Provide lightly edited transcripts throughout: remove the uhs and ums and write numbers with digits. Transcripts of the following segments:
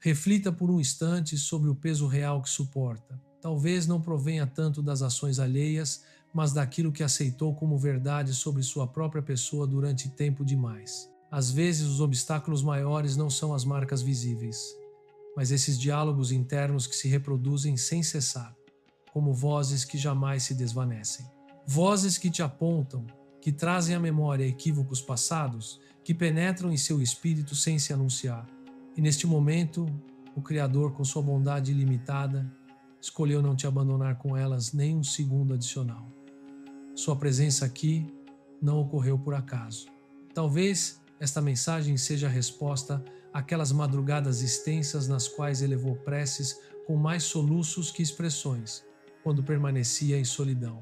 Reflita por um instante sobre o peso real que suporta. Talvez não provenha tanto das ações alheias, mas daquilo que aceitou como verdade sobre sua própria pessoa durante tempo demais. Às vezes, os obstáculos maiores não são as marcas visíveis, mas esses diálogos internos que se reproduzem sem cessar, como vozes que jamais se desvanecem. Vozes que te apontam, que trazem à memória equívocos passados, que penetram em seu espírito sem se anunciar. E neste momento, o Criador, com sua bondade ilimitada, escolheu não te abandonar com elas nem um segundo adicional. Sua presença aqui não ocorreu por acaso. Talvez esta mensagem seja a resposta àquelas madrugadas extensas nas quais elevou preces com mais soluços que expressões, quando permanecia em solidão.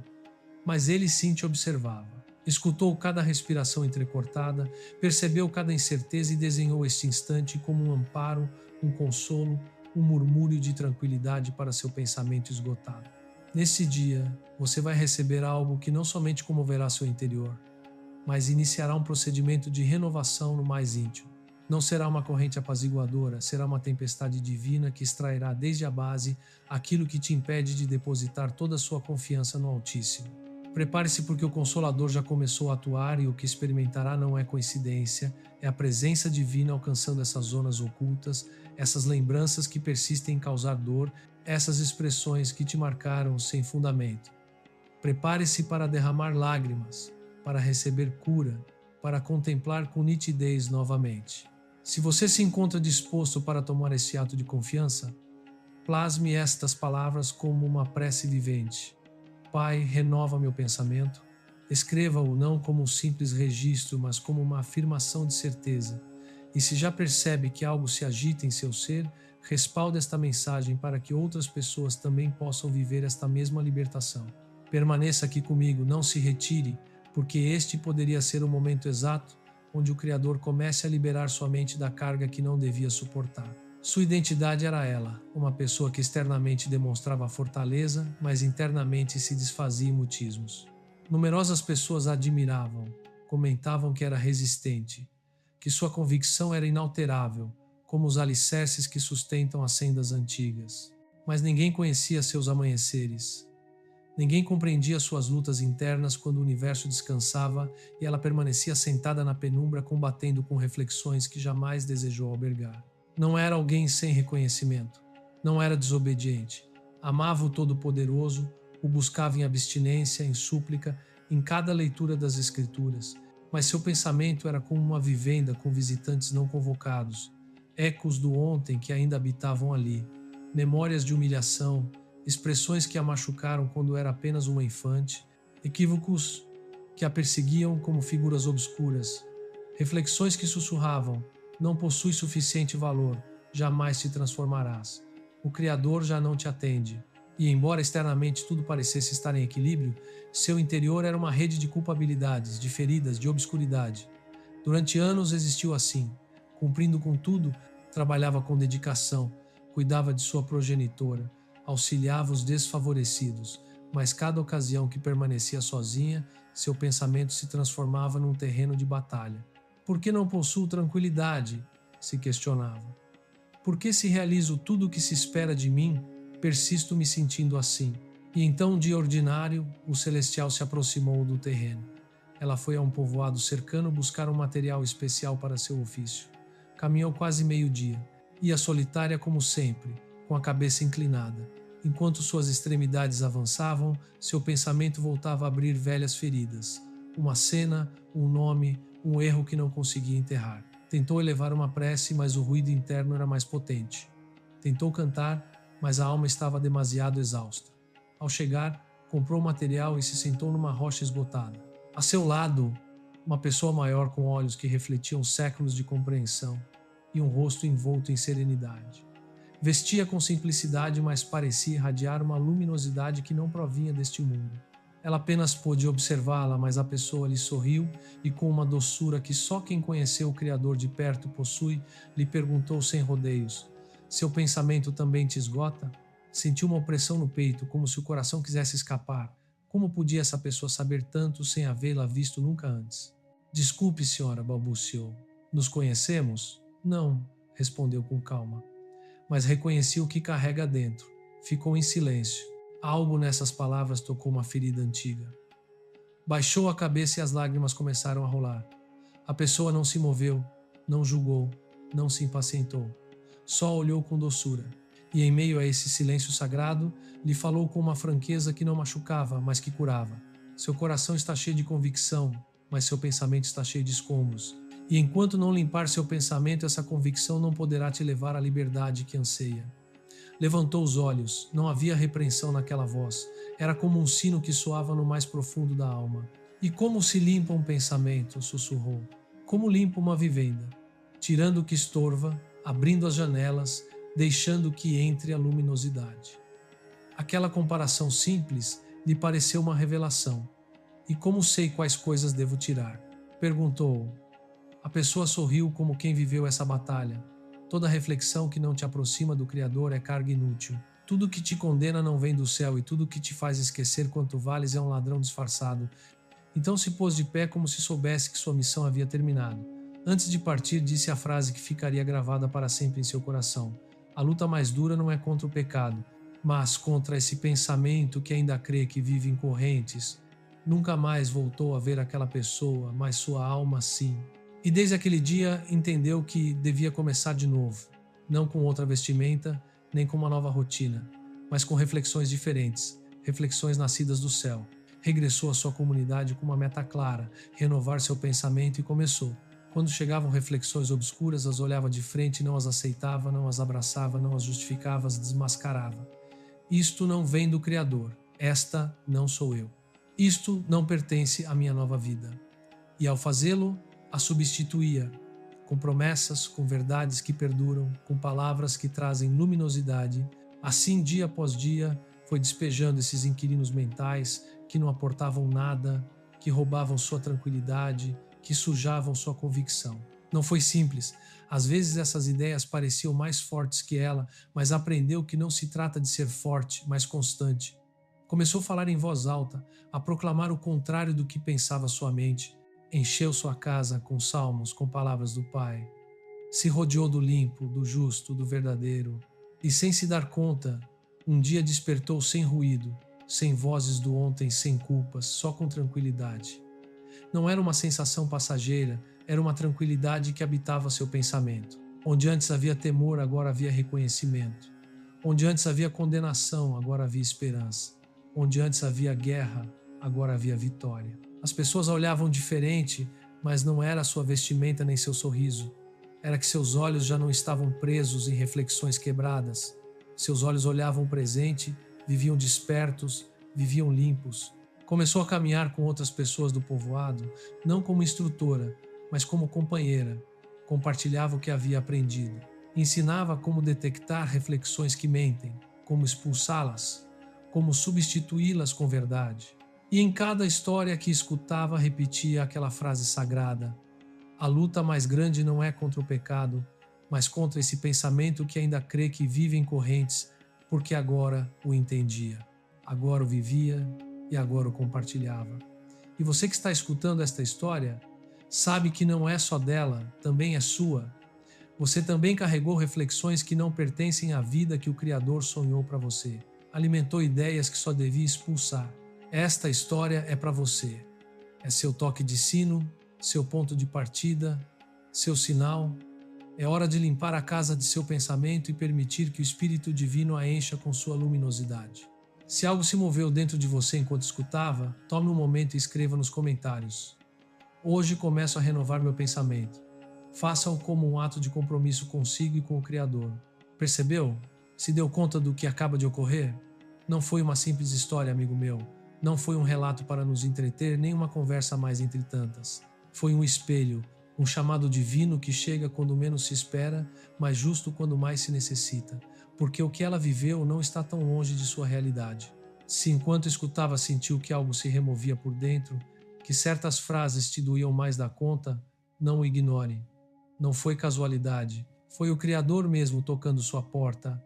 Mas ele sim te observava. Escutou cada respiração entrecortada, percebeu cada incerteza e desenhou este instante como um amparo, um consolo, um murmúrio de tranquilidade para seu pensamento esgotado. Nesse dia, você vai receber algo que não somente comoverá seu interior, mas iniciará um procedimento de renovação no mais íntimo. Não será uma corrente apaziguadora, será uma tempestade divina que extrairá desde a base aquilo que te impede de depositar toda a sua confiança no Altíssimo. Prepare-se porque o Consolador já começou a atuar e o que experimentará não é coincidência, é a presença divina alcançando essas zonas ocultas, essas lembranças que persistem em causar dor, essas expressões que te marcaram sem fundamento. Prepare-se para derramar lágrimas, para receber cura, para contemplar com nitidez novamente. Se você se encontra disposto para tomar esse ato de confiança, plasme estas palavras como uma prece vivente. Pai, renova meu pensamento. Escreva-o não como um simples registro, mas como uma afirmação de certeza. E se já percebe que algo se agita em seu ser, respalde esta mensagem para que outras pessoas também possam viver esta mesma libertação. Permaneça aqui comigo, não se retire, porque este poderia ser o momento exato onde o Criador comece a liberar sua mente da carga que não devia suportar. Sua identidade era ela, uma pessoa que externamente demonstrava fortaleza, mas internamente se desfazia em mutismos. Numerosas pessoas a admiravam, comentavam que era resistente, que sua convicção era inalterável, como os alicerces que sustentam as sendas antigas. Mas ninguém conhecia seus amanheceres. Ninguém compreendia suas lutas internas quando o universo descansava e ela permanecia sentada na penumbra combatendo com reflexões que jamais desejou albergar. Não era alguém sem reconhecimento. Não era desobediente. Amava o Todo-Poderoso, o buscava em abstinência, em súplica, em cada leitura das Escrituras. Mas seu pensamento era como uma vivenda com visitantes não convocados, ecos do ontem que ainda habitavam ali, memórias de humilhação, expressões que a machucaram quando era apenas uma infante, equívocos que a perseguiam como figuras obscuras, reflexões que sussurravam: não possui suficiente valor, jamais te transformarás. O Criador já não te atende. E embora externamente tudo parecesse estar em equilíbrio, seu interior era uma rede de culpabilidades, de feridas, de obscuridade. Durante anos existiu assim, cumprindo com tudo, trabalhava com dedicação, cuidava de sua progenitora, auxiliava os desfavorecidos, mas cada ocasião que permanecia sozinha, seu pensamento se transformava num terreno de batalha. Por que não possuo tranquilidade? Se questionava. Por que se realizo tudo o que se espera de mim, persisto me sentindo assim? E então, um dia ordinário, o celestial se aproximou do terreno. Ela foi a um povoado cercano buscar um material especial para seu ofício. Caminhou quase meio-dia. Ia solitária como sempre, com a cabeça inclinada. Enquanto suas extremidades avançavam, seu pensamento voltava a abrir velhas feridas. Uma cena, um nome, um erro que não conseguia enterrar. Tentou elevar uma prece, mas o ruído interno era mais potente. Tentou cantar, mas a alma estava demasiado exausta. Ao chegar, comprou o material e se sentou numa rocha esgotada. A seu lado, uma pessoa maior com olhos que refletiam séculos de compreensão e um rosto envolto em serenidade. Vestia com simplicidade, mas parecia irradiar uma luminosidade que não provinha deste mundo. Ela apenas pôde observá-la, mas a pessoa lhe sorriu e, com uma doçura que só quem conheceu o Criador de perto possui, lhe perguntou sem rodeios: seu pensamento também te esgota? Sentiu uma opressão no peito, como se o coração quisesse escapar. Como podia essa pessoa saber tanto sem havê-la visto nunca antes? Desculpe, senhora, balbuciou. Nos conhecemos? Não, respondeu com calma. mas reconheci o que carrega dentro. Ficou em silêncio. Algo nessas palavras tocou uma ferida antiga. Baixou a cabeça e as lágrimas começaram a rolar. A pessoa não se moveu, não julgou, não se impacientou. Só olhou com doçura. E em meio a esse silêncio sagrado, lhe falou com uma franqueza que não machucava, mas que curava. Seu coração está cheio de convicção, mas seu pensamento está cheio de escombros. E enquanto não limpar seu pensamento, essa convicção não poderá te levar à liberdade que anseia. Levantou os olhos, não havia repreensão naquela voz. Era como um sino que soava no mais profundo da alma. E como se limpa um pensamento, sussurrou. Como limpa uma vivenda, tirando o que estorva, abrindo as janelas, deixando que entre a luminosidade. Aquela comparação simples lhe pareceu uma revelação. E como sei quais coisas devo tirar? Perguntou. A pessoa sorriu como quem viveu essa batalha. Toda reflexão que não te aproxima do Criador é carga inútil. Tudo que te condena não vem do céu e tudo que te faz esquecer quanto vales é um ladrão disfarçado. Então se pôs de pé como se soubesse que sua missão havia terminado. Antes de partir, disse a frase que ficaria gravada para sempre em seu coração. A luta mais dura não é contra o pecado, mas contra esse pensamento que ainda crê que vive em correntes. Nunca mais voltou a ver aquela pessoa, mas sua alma sim. E desde aquele dia entendeu que devia começar de novo, não com outra vestimenta, nem com uma nova rotina, mas com reflexões diferentes, reflexões nascidas do céu. Regressou à sua comunidade com uma meta clara, renovar seu pensamento e começou. Quando chegavam reflexões obscuras, as olhava de frente, não as aceitava, não as abraçava, não as justificava, as desmascarava. Isto não vem do Criador, esta não sou eu. Isto não pertence à minha nova vida. E ao fazê-lo, a substituía, com promessas, com verdades que perduram, com palavras que trazem luminosidade. Assim, dia após dia, foi despejando esses inquilinos mentais que não aportavam nada, que roubavam sua tranquilidade, que sujavam sua convicção. Não foi simples. Às vezes essas ideias pareciam mais fortes que ela, mas aprendeu que não se trata de ser forte, mas constante. Começou a falar em voz alta, a proclamar o contrário do que pensava sua mente. Encheu sua casa com salmos, com palavras do Pai. Se rodeou do limpo, do justo, do verdadeiro. E sem se dar conta, um dia despertou sem ruído, sem vozes do ontem, sem culpas, só com tranquilidade. Não era uma sensação passageira, era uma tranquilidade que habitava seu pensamento. Onde antes havia temor, agora havia reconhecimento. Onde antes havia condenação, agora havia esperança. Onde antes havia guerra, agora havia vitória. As pessoas a olhavam diferente, mas não era sua vestimenta nem seu sorriso. Era que seus olhos já não estavam presos em reflexões quebradas. Seus olhos olhavam o presente, viviam despertos, viviam limpos. Começou a caminhar com outras pessoas do povoado, não como instrutora, mas como companheira. Compartilhava o que havia aprendido. Ensinava como detectar reflexões que mentem, como expulsá-las, como substituí-las com verdade. E em cada história que escutava, repetia aquela frase sagrada: a luta mais grande não é contra o pecado, mas contra esse pensamento que ainda crê que vive em correntes, porque agora o entendia, agora o vivia e agora o compartilhava. E você que está escutando esta história, sabe que não é só dela, também é sua. Você também carregou reflexões que não pertencem à vida que o Criador sonhou para você. Alimentou ideias que só devia expulsar. Esta história é para você. É seu toque de sino, seu ponto de partida, seu sinal. É hora de limpar a casa de seu pensamento e permitir que o Espírito Divino a encha com sua luminosidade. Se algo se moveu dentro de você enquanto escutava, tome um momento e escreva nos comentários. Hoje começo a renovar meu pensamento. Faça-o como um ato de compromisso consigo e com o Criador. Percebeu? Se deu conta do que acaba de ocorrer? Não foi uma simples história, amigo meu. Não foi um relato para nos entreter, nem uma conversa mais entre tantas. Foi um espelho, um chamado divino que chega quando menos se espera, mas justo quando mais se necessita. Porque o que ela viveu não está tão longe de sua realidade. Se enquanto escutava sentiu que algo se removia por dentro, que certas frases te doíam mais da conta, não o ignore. Não foi casualidade. Foi o Criador mesmo tocando sua porta,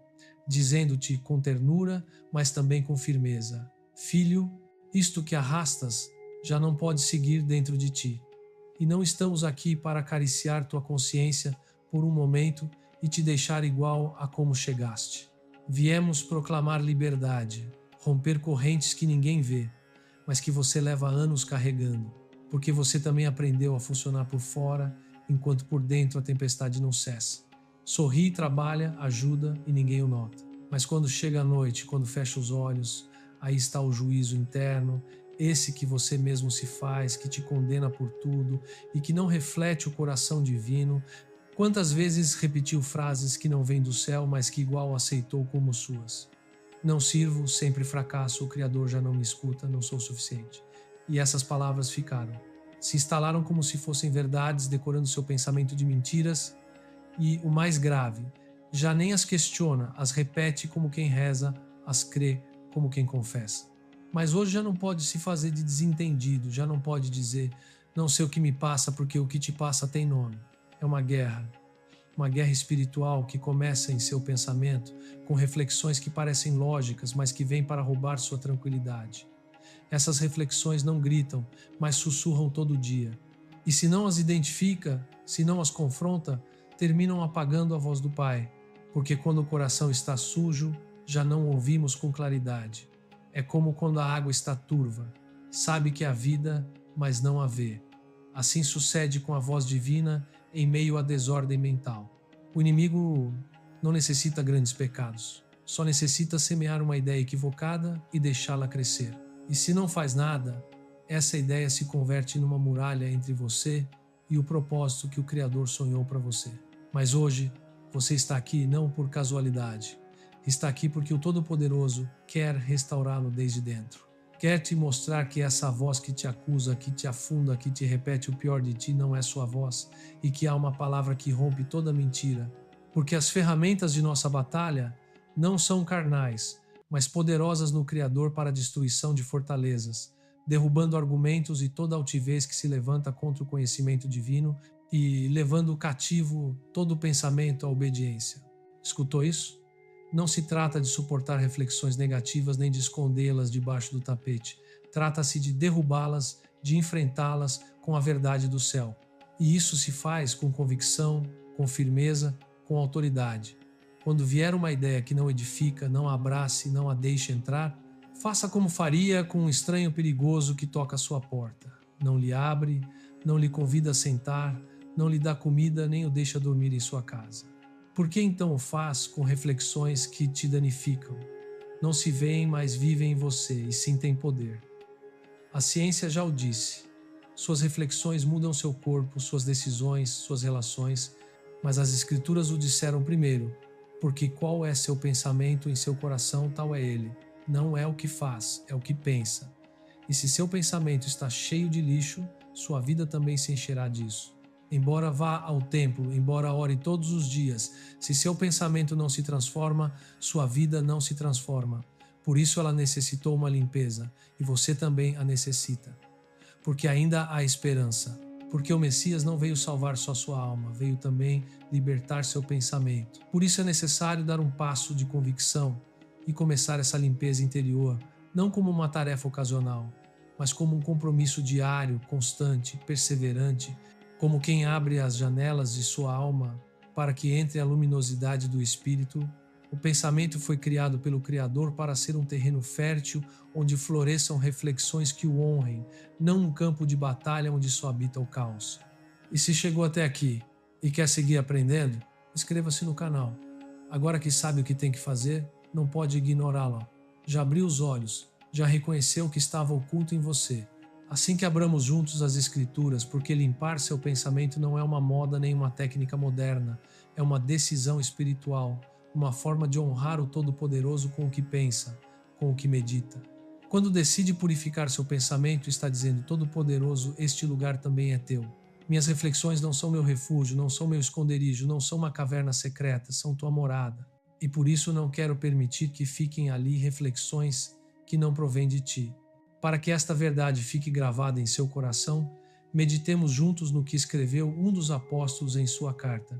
dizendo-te com ternura, mas também com firmeza: filho, isto que arrastas já não pode seguir dentro de ti. E não estamos aqui para acariciar tua consciência por um momento e te deixar igual a como chegaste. Viemos proclamar liberdade, romper correntes que ninguém vê, mas que você leva anos carregando, porque você também aprendeu a funcionar por fora, enquanto por dentro a tempestade não cessa. Sorri, trabalha, ajuda e ninguém o nota. Mas quando chega a noite, quando fecha os olhos, aí está o juízo interno, esse que você mesmo se faz, que te condena por tudo e que não reflete o coração divino. Quantas vezes repetiu frases que não vêm do céu, mas que igual aceitou como suas? Não sirvo, sempre fracasso, o Criador já não me escuta, não sou suficiente. E essas palavras ficaram. Se instalaram como se fossem verdades, decorando seu pensamento de mentiras. E o mais grave, já nem as questiona, as repete como quem reza, as crê como quem confessa. Mas hoje já não pode se fazer de desentendido, já não pode dizer, não sei o que me passa porque o que te passa tem nome. É uma guerra espiritual que começa em seu pensamento, com reflexões que parecem lógicas, mas que vêm para roubar sua tranquilidade. Essas reflexões não gritam, mas sussurram todo dia. E se não as identifica, se não as confronta, terminam apagando a voz do Pai, porque quando o coração está sujo, já não ouvimos com claridade. É como quando a água está turva, sabe que há vida, mas não a vê. Assim sucede com a voz divina em meio à desordem mental. O inimigo não necessita grandes pecados, só necessita semear uma ideia equivocada e deixá-la crescer. E se não faz nada, essa ideia se converte numa muralha entre você e o propósito que o Criador sonhou para você. Mas hoje, você está aqui não por casualidade. Está aqui porque o Todo-Poderoso quer restaurá-lo desde dentro. Quer te mostrar que essa voz que te acusa, que te afunda, que te repete o pior de ti não é sua voz e que há uma palavra que rompe toda mentira. Porque as ferramentas de nossa batalha não são carnais, mas poderosas no Criador para a destruição de fortalezas, derrubando argumentos e toda altivez que se levanta contra o conhecimento divino e levando cativo todo o pensamento à obediência. Escutou isso? Não se trata de suportar reflexões negativas nem de escondê-las debaixo do tapete. Trata-se de derrubá-las, de enfrentá-las com a verdade do céu. E isso se faz com convicção, com firmeza, com autoridade. Quando vier uma ideia que não edifica, não abrace, não a deixe entrar, faça como faria com um estranho perigoso que toca a sua porta. Não lhe abre, não lhe convida a sentar, não lhe dá comida nem o deixa dormir em sua casa. Por que então o faz com reflexões que te danificam? Não se veem, mas vivem em você e sim têm poder. A ciência já o disse. Suas reflexões mudam seu corpo, suas decisões, suas relações, mas as Escrituras o disseram primeiro, porque qual é seu pensamento em seu coração, tal é ele. Não é o que faz, é o que pensa. E se seu pensamento está cheio de lixo, sua vida também se encherá disso. Embora vá ao templo, embora ore todos os dias, se seu pensamento não se transforma, sua vida não se transforma. Por isso ela necessitou uma limpeza, e você também a necessita. Porque ainda há esperança. Porque o Messias não veio salvar só sua alma, veio também libertar seu pensamento. Por isso é necessário dar um passo de convicção e começar essa limpeza interior, não como uma tarefa ocasional, mas como um compromisso diário, constante, perseverante, como quem abre as janelas de sua alma para que entre a luminosidade do Espírito. O pensamento foi criado pelo Criador para ser um terreno fértil onde floresçam reflexões que o honrem, não um campo de batalha onde só habita o caos. E se chegou até aqui e quer seguir aprendendo, inscreva-se no canal. Agora que sabe o que tem que fazer, não pode ignorá-lo. Já abriu os olhos, já reconheceu o que estava oculto em você. Assim que abramos juntos as Escrituras, porque limpar seu pensamento não é uma moda nem uma técnica moderna, é uma decisão espiritual, uma forma de honrar o Todo-Poderoso com o que pensa, com o que medita. Quando decide purificar seu pensamento, está dizendo: Todo-Poderoso, este lugar também é teu. Minhas reflexões não são meu refúgio, não são meu esconderijo, não são uma caverna secreta, são tua morada. E por isso não quero permitir que fiquem ali reflexões que não provêm de ti. Para que esta verdade fique gravada em seu coração, meditemos juntos no que escreveu um dos apóstolos em sua carta.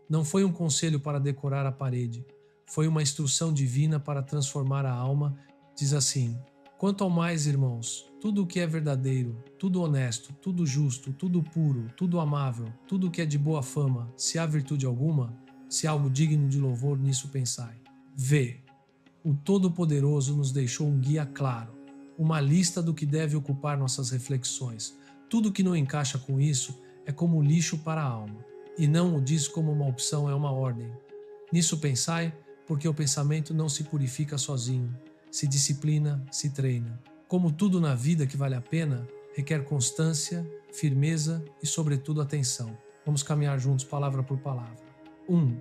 Não foi um conselho para decorar a parede, foi uma instrução divina para transformar a alma. Diz assim: quanto ao mais, irmãos, tudo o que é verdadeiro, tudo honesto, tudo justo, tudo puro, tudo amável, tudo o que é de boa fama, se há virtude alguma, Se algo digno de louvor, nisso pensai. V. O Todo-Poderoso nos deixou um guia claro, uma lista do que deve ocupar nossas reflexões. Tudo que não encaixa com isso é como lixo para a alma, e não o diz como uma opção, é uma ordem. Nisso pensai, porque o pensamento não se purifica sozinho, se disciplina, se treina. Como tudo na vida que vale a pena, requer constância, firmeza e, sobretudo, atenção. Vamos caminhar juntos palavra por palavra. 1.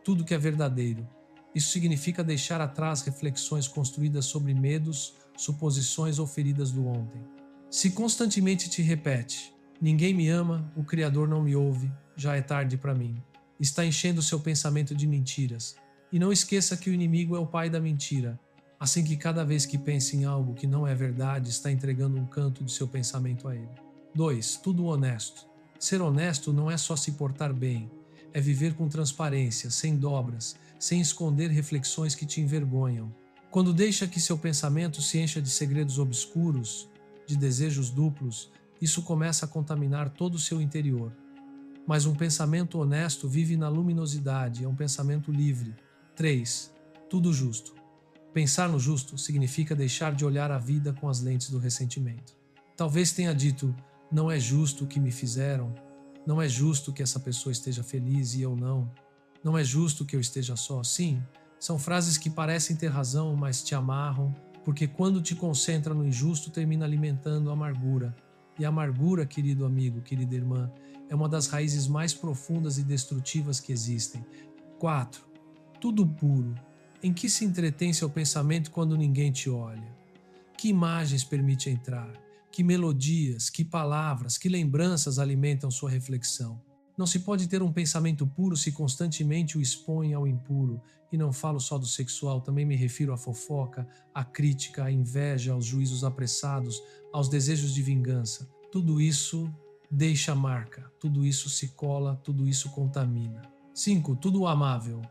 Tudo que é verdadeiro. Isso significa deixar atrás reflexões construídas sobre medos, suposições ou feridas do ontem. Se constantemente te repete, ninguém me ama, o Criador não me ouve, já é tarde para mim, está enchendo seu pensamento de mentiras. E não esqueça que o inimigo é o pai da mentira, assim que cada vez que pensa em algo que não é verdade, está entregando um canto de seu pensamento a ele. 2. Tudo honesto. Ser honesto não é só se portar bem, é viver com transparência, sem dobras, sem esconder reflexões que te envergonham. Quando deixa que seu pensamento se encha de segredos obscuros, de desejos duplos, isso começa a contaminar todo o seu interior. Mas um pensamento honesto vive na luminosidade, é um pensamento livre. 3. Tudo justo. Pensar no justo significa deixar de olhar a vida com as lentes do ressentimento. Talvez tenha dito, não é justo o que me fizeram, não é justo que essa pessoa esteja feliz e eu não, não é justo que eu esteja só. Sim, são frases que parecem ter razão, mas te amarram, porque quando te concentra no injusto, termina alimentando a amargura. E a amargura, querido amigo, querida irmã, é uma das raízes mais profundas e destrutivas que existem. 4. Tudo puro. Em que se entretém seu pensamento quando ninguém te olha? Que imagens permite entrar? Que melodias, que palavras, que lembranças alimentam sua reflexão? Não se pode ter um pensamento puro se constantemente o expõe ao impuro. E não falo só do sexual, também me refiro à fofoca, à crítica, à inveja, aos juízos apressados, aos desejos de vingança. Tudo isso deixa marca, tudo isso se cola, tudo isso contamina. 5. Tudo amável.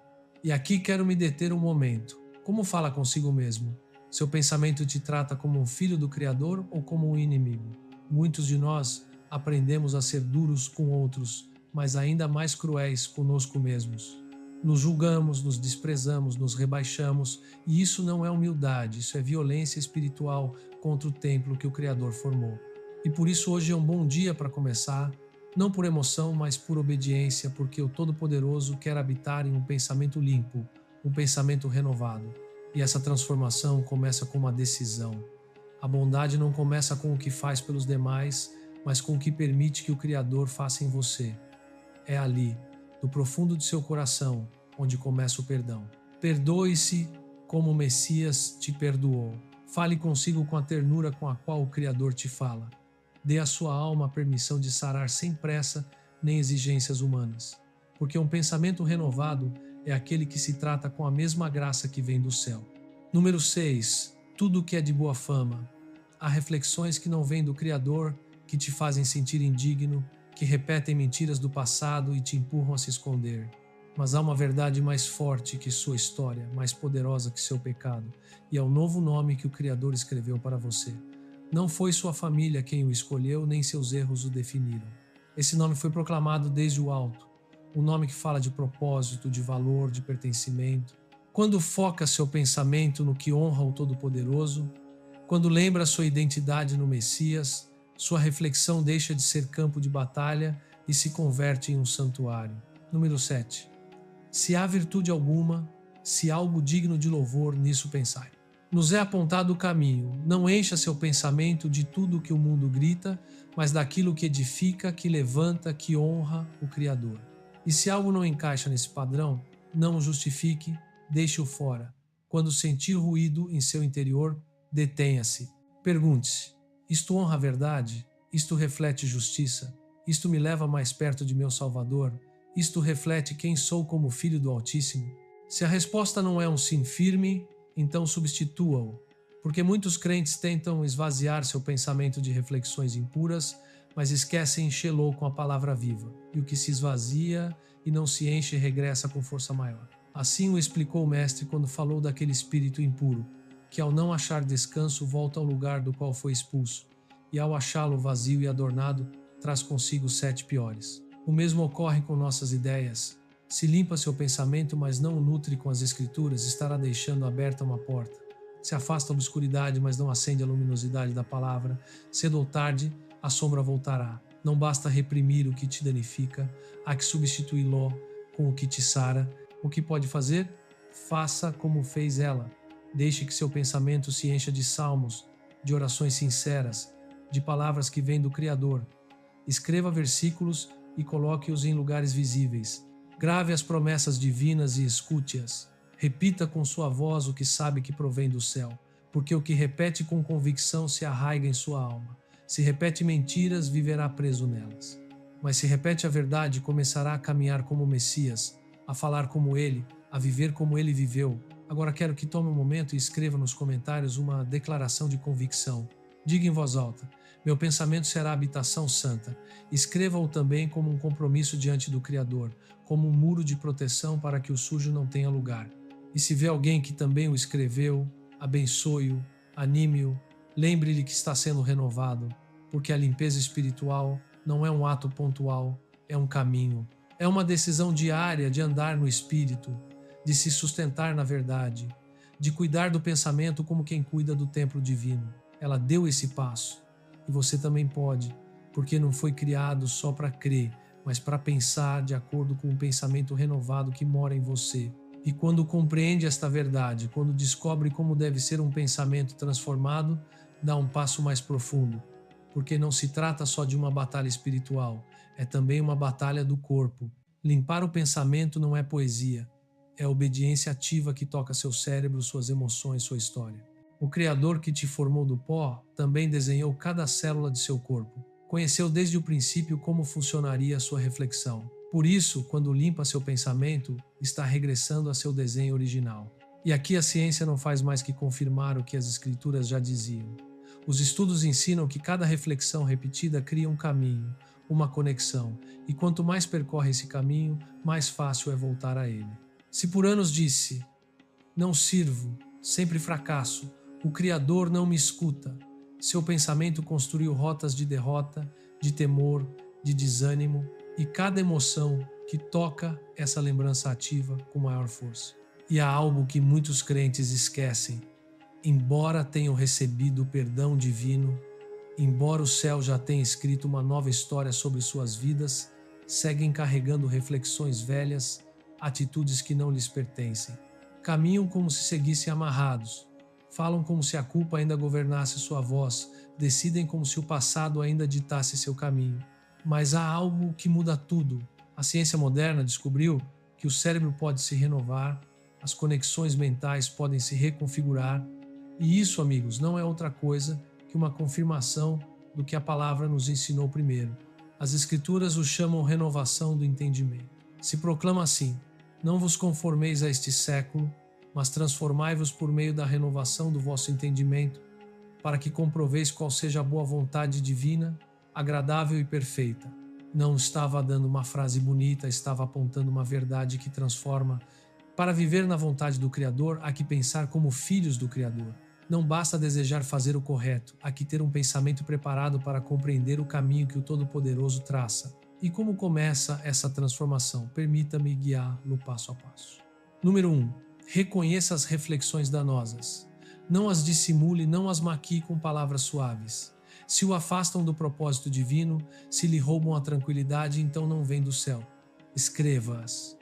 E aqui quero me deter um momento. Como fala consigo mesmo? Seu pensamento te trata como um filho do Criador ou como um inimigo? Muitos de nós aprendemos a ser duros com outros, mas ainda mais cruéis conosco mesmos. Nos julgamos, nos desprezamos, nos rebaixamos, e isso não é humildade, isso é violência espiritual contra o templo que o Criador formou. E por isso hoje é um bom dia para começar, não por emoção, mas por obediência, porque o Todo-Poderoso quer habitar em um pensamento limpo, um pensamento renovado. E essa transformação começa com uma decisão. A bondade não começa com o que faz pelos demais, mas com o que permite que o Criador faça em você. É ali, do profundo de seu coração, onde começa o perdão. Perdoe-se como o Messias te perdoou. Fale consigo com a ternura com a qual o Criador te fala. Dê à sua alma a permissão de sarar sem pressa nem exigências humanas. Porque um pensamento renovado é aquele que se trata com a mesma graça que vem do céu. Número 6. Tudo o que é de boa fama. Há reflexões que não vêm do Criador, que te fazem sentir indigno, que repetem mentiras do passado e te empurram a se esconder. Mas há uma verdade mais forte que sua história, mais poderosa que seu pecado, e é o novo nome que o Criador escreveu para você. Não foi sua família quem o escolheu, nem seus erros o definiram. Esse nome foi proclamado desde o alto, um nome que fala de propósito, de valor, de pertencimento. Quando foca seu pensamento no que honra o Todo-Poderoso, quando lembra sua identidade no Messias, sua reflexão deixa de ser campo de batalha e se converte em um santuário. Número 7. Se há virtude alguma, se há algo digno de louvor, nisso pensai. Nos é apontado o caminho. Não encha seu pensamento de tudo que o mundo grita, mas daquilo que edifica, que levanta, que honra o Criador. E se algo não encaixa nesse padrão, não o justifique, deixe-o fora. Quando sentir ruído em seu interior, detenha-se. Pergunte-se: isto honra a verdade? Isto reflete justiça? Isto me leva mais perto de meu Salvador? Isto reflete quem sou como filho do Altíssimo? Se a resposta não é um sim firme, então substitua-o, porque muitos crentes tentam esvaziar seu pensamento de reflexões impuras, mas esquecem enchê-lo com a palavra viva, e o que se esvazia e não se enche regressa com força maior. Assim o explicou o Mestre quando falou daquele espírito impuro, que ao não achar descanso volta ao lugar do qual foi expulso, e ao achá-lo vazio e adornado, traz consigo 7 piores. O mesmo ocorre com nossas ideias. Se limpa seu pensamento, mas não o nutre com as escrituras, estará deixando aberta uma porta. Se afasta a obscuridade, mas não acende a luminosidade da palavra, cedo ou tarde a sombra voltará. Não basta reprimir o que te danifica, há que substituí-lo com o que te sara. O que pode fazer? Faça como fez ela. Deixe que seu pensamento se encha de salmos, de orações sinceras, de palavras que vêm do Criador. Escreva versículos e coloque-os em lugares visíveis. Grave as promessas divinas e escute-as. Repita com sua voz o que sabe que provém do céu, porque o que repete com convicção se arraiga em sua alma. Se repete mentiras, viverá preso nelas. Mas se repete a verdade, começará a caminhar como o Messias, a falar como ele, a viver como ele viveu. Agora quero que tome um momento e escreva nos comentários uma declaração de convicção. Diga em voz alta: meu pensamento será habitação santa. Escreva-o também como um compromisso diante do Criador, como um muro de proteção para que o sujo não tenha lugar. E se vê alguém que também o escreveu, abençoe-o, anime-o, lembre-lhe que está sendo renovado, porque a limpeza espiritual não é um ato pontual, é um caminho. É uma decisão diária de andar no Espírito, de se sustentar na verdade, de cuidar do pensamento como quem cuida do templo divino. Ela deu esse passo, e você também pode, porque não foi criado só para crer, mas para pensar de acordo com o pensamento renovado que mora em você. E quando compreende esta verdade, quando descobre como deve ser um pensamento transformado, dá um passo mais profundo, porque não se trata só de uma batalha espiritual, é também uma batalha do corpo. Limpar o pensamento não é poesia, é a obediência ativa que toca seu cérebro, suas emoções, sua história. O Criador que te formou do pó também desenhou cada célula de seu corpo. Conheceu desde o princípio como funcionaria a sua reflexão. Por isso, quando limpa seu pensamento, está regressando a seu desenho original. E aqui a ciência não faz mais que confirmar o que as escrituras já diziam. Os estudos ensinam que cada reflexão repetida cria um caminho, uma conexão, e quanto mais percorre esse caminho, mais fácil é voltar a ele. Se por anos disse: não sirvo, sempre fracasso, o Criador não me escuta, seu pensamento construiu rotas de derrota, de temor, de desânimo, e cada emoção que toca essa lembrança ativa com maior força. E há algo que muitos crentes esquecem. Embora tenham recebido o perdão divino, embora o céu já tenha escrito uma nova história sobre suas vidas, seguem carregando reflexões velhas, atitudes que não lhes pertencem. Caminham como se seguissem amarrados, falam como se a culpa ainda governasse sua voz, decidem como se o passado ainda ditasse seu caminho. Mas há algo que muda tudo. A ciência moderna descobriu que o cérebro pode se renovar, as conexões mentais podem se reconfigurar, e isso, amigos, não é outra coisa que uma confirmação do que a palavra nos ensinou primeiro. As Escrituras o chamam renovação do entendimento. Se proclama assim: não vos conformeis a este século, mas transformai-vos por meio da renovação do vosso entendimento, para que comproveis qual seja a boa vontade divina, agradável e perfeita. Não estava dando uma frase bonita, estava apontando uma verdade que transforma. Para viver na vontade do Criador, há que pensar como filhos do Criador. Não basta desejar fazer o correto, há que ter um pensamento preparado para compreender o caminho que o Todo-Poderoso traça. E como começa essa transformação? Permita-me guiar no passo a passo. Número 1. Reconheça as reflexões danosas. Não as dissimule, não as maquie com palavras suaves. Se o afastam do propósito divino, se lhe roubam a tranquilidade, então não vem do céu. Escreva-as.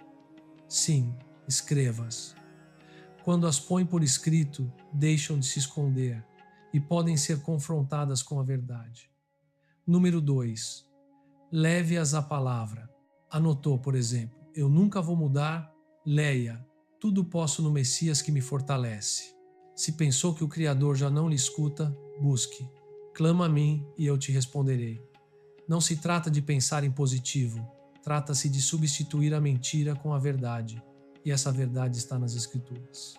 Sim, escreva-as. Quando as põe por escrito, deixam de se esconder e podem ser confrontadas com a verdade. Número 2. Leve-as à palavra. Anotou, por exemplo: eu nunca vou mudar, leia. Tudo posso no Messias que me fortalece. Se pensou que o Criador já não lhe escuta, busque. Clama a mim e eu te responderei. Não se trata de pensar em positivo, trata-se de substituir a mentira com a verdade. E essa verdade está nas Escrituras.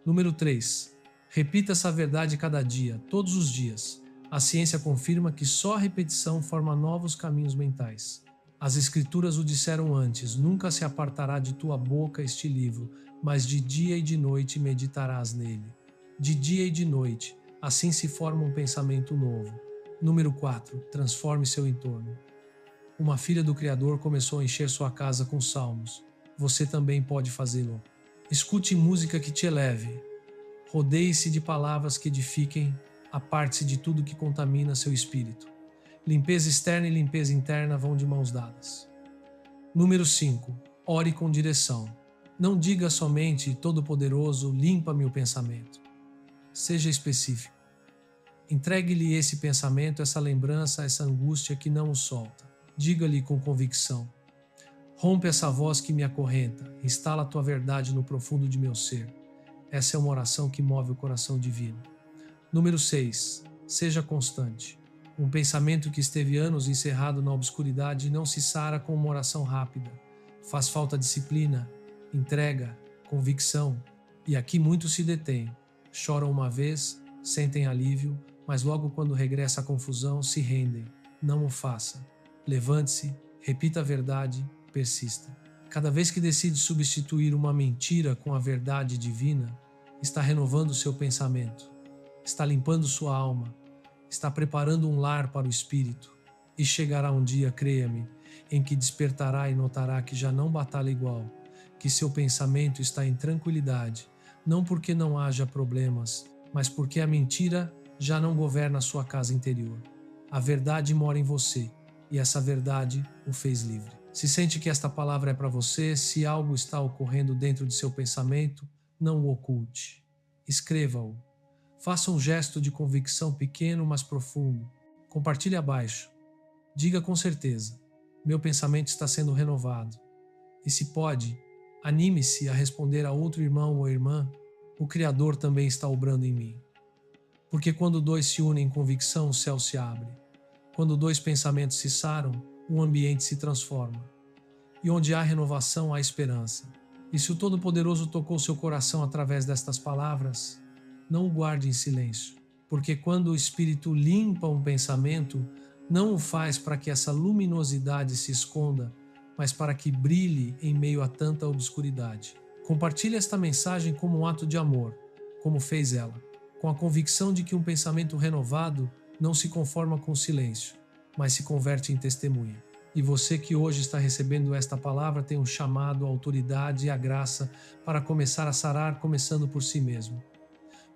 Número 3. Repita essa verdade cada dia, todos os dias. A ciência confirma que só a repetição forma novos caminhos mentais. As Escrituras o disseram antes: nunca se apartará de tua boca este livro, mas de dia e de noite meditarás nele. De dia e de noite, assim se forma um pensamento novo. Número 4. Transforme seu entorno. Uma filha do Criador começou a encher sua casa com salmos. você também pode fazê-lo. Escute música que te eleve. Rodeie-se de palavras que edifiquem. Aparte-se de tudo que contamina seu espírito. Limpeza externa e limpeza interna vão de mãos dadas. Número 5. Ore com direção. Não diga somente, Todo-Poderoso, limpa-me o pensamento. Seja específico. Entregue-lhe esse pensamento, essa lembrança, essa angústia que não o solta. Diga-lhe com convicção. Rompe essa voz que me acorrenta. Instala a tua verdade no profundo de meu ser. Essa é uma oração que move o coração divino. Número 6. Seja constante. Um pensamento que esteve anos encerrado na obscuridade não se sara com uma oração rápida. Faz falta disciplina, entrega, convicção. E aqui muitos se detêm. Choram uma vez, sentem alívio, mas logo quando regressa a confusão, se rendem. Não o faça. Levante-se, repita a verdade, persista. Cada vez que decide substituir uma mentira com a verdade divina, está renovando seu pensamento, está limpando sua alma, está preparando um lar para o espírito. E chegará um dia, creia-me, em que despertará e notará que já não batalha igual, que seu pensamento está em tranquilidade, não porque não haja problemas, mas porque a mentira já não governa a sua casa interior. A verdade mora em você, e essa verdade o fez livre. Se sente que esta palavra é para você, se algo está ocorrendo dentro de seu pensamento, não o oculte. Escreva-o. Faça um gesto de convicção pequeno, mas profundo. Compartilhe abaixo. Diga com certeza: meu pensamento está sendo renovado. E se pode, anime-se a responder a outro irmão ou irmã: o Criador também está obrando em mim. Porque quando dois se unem em convicção, o céu se abre. Quando dois pensamentos se saram, um ambiente se transforma. E onde há renovação, há esperança. E se o Todo-Poderoso tocou seu coração através destas palavras, não o guarde em silêncio, porque quando o Espírito limpa um pensamento, não o faz para que essa luminosidade se esconda, mas para que brilhe em meio a tanta obscuridade. Compartilhe esta mensagem como um ato de amor, como fez ela, com a convicção de que um pensamento renovado não se conforma com o silêncio, mas se converte em testemunha. E você que hoje está recebendo esta palavra tem um chamado, a autoridade e a graça para começar a sarar, começando por si mesmo.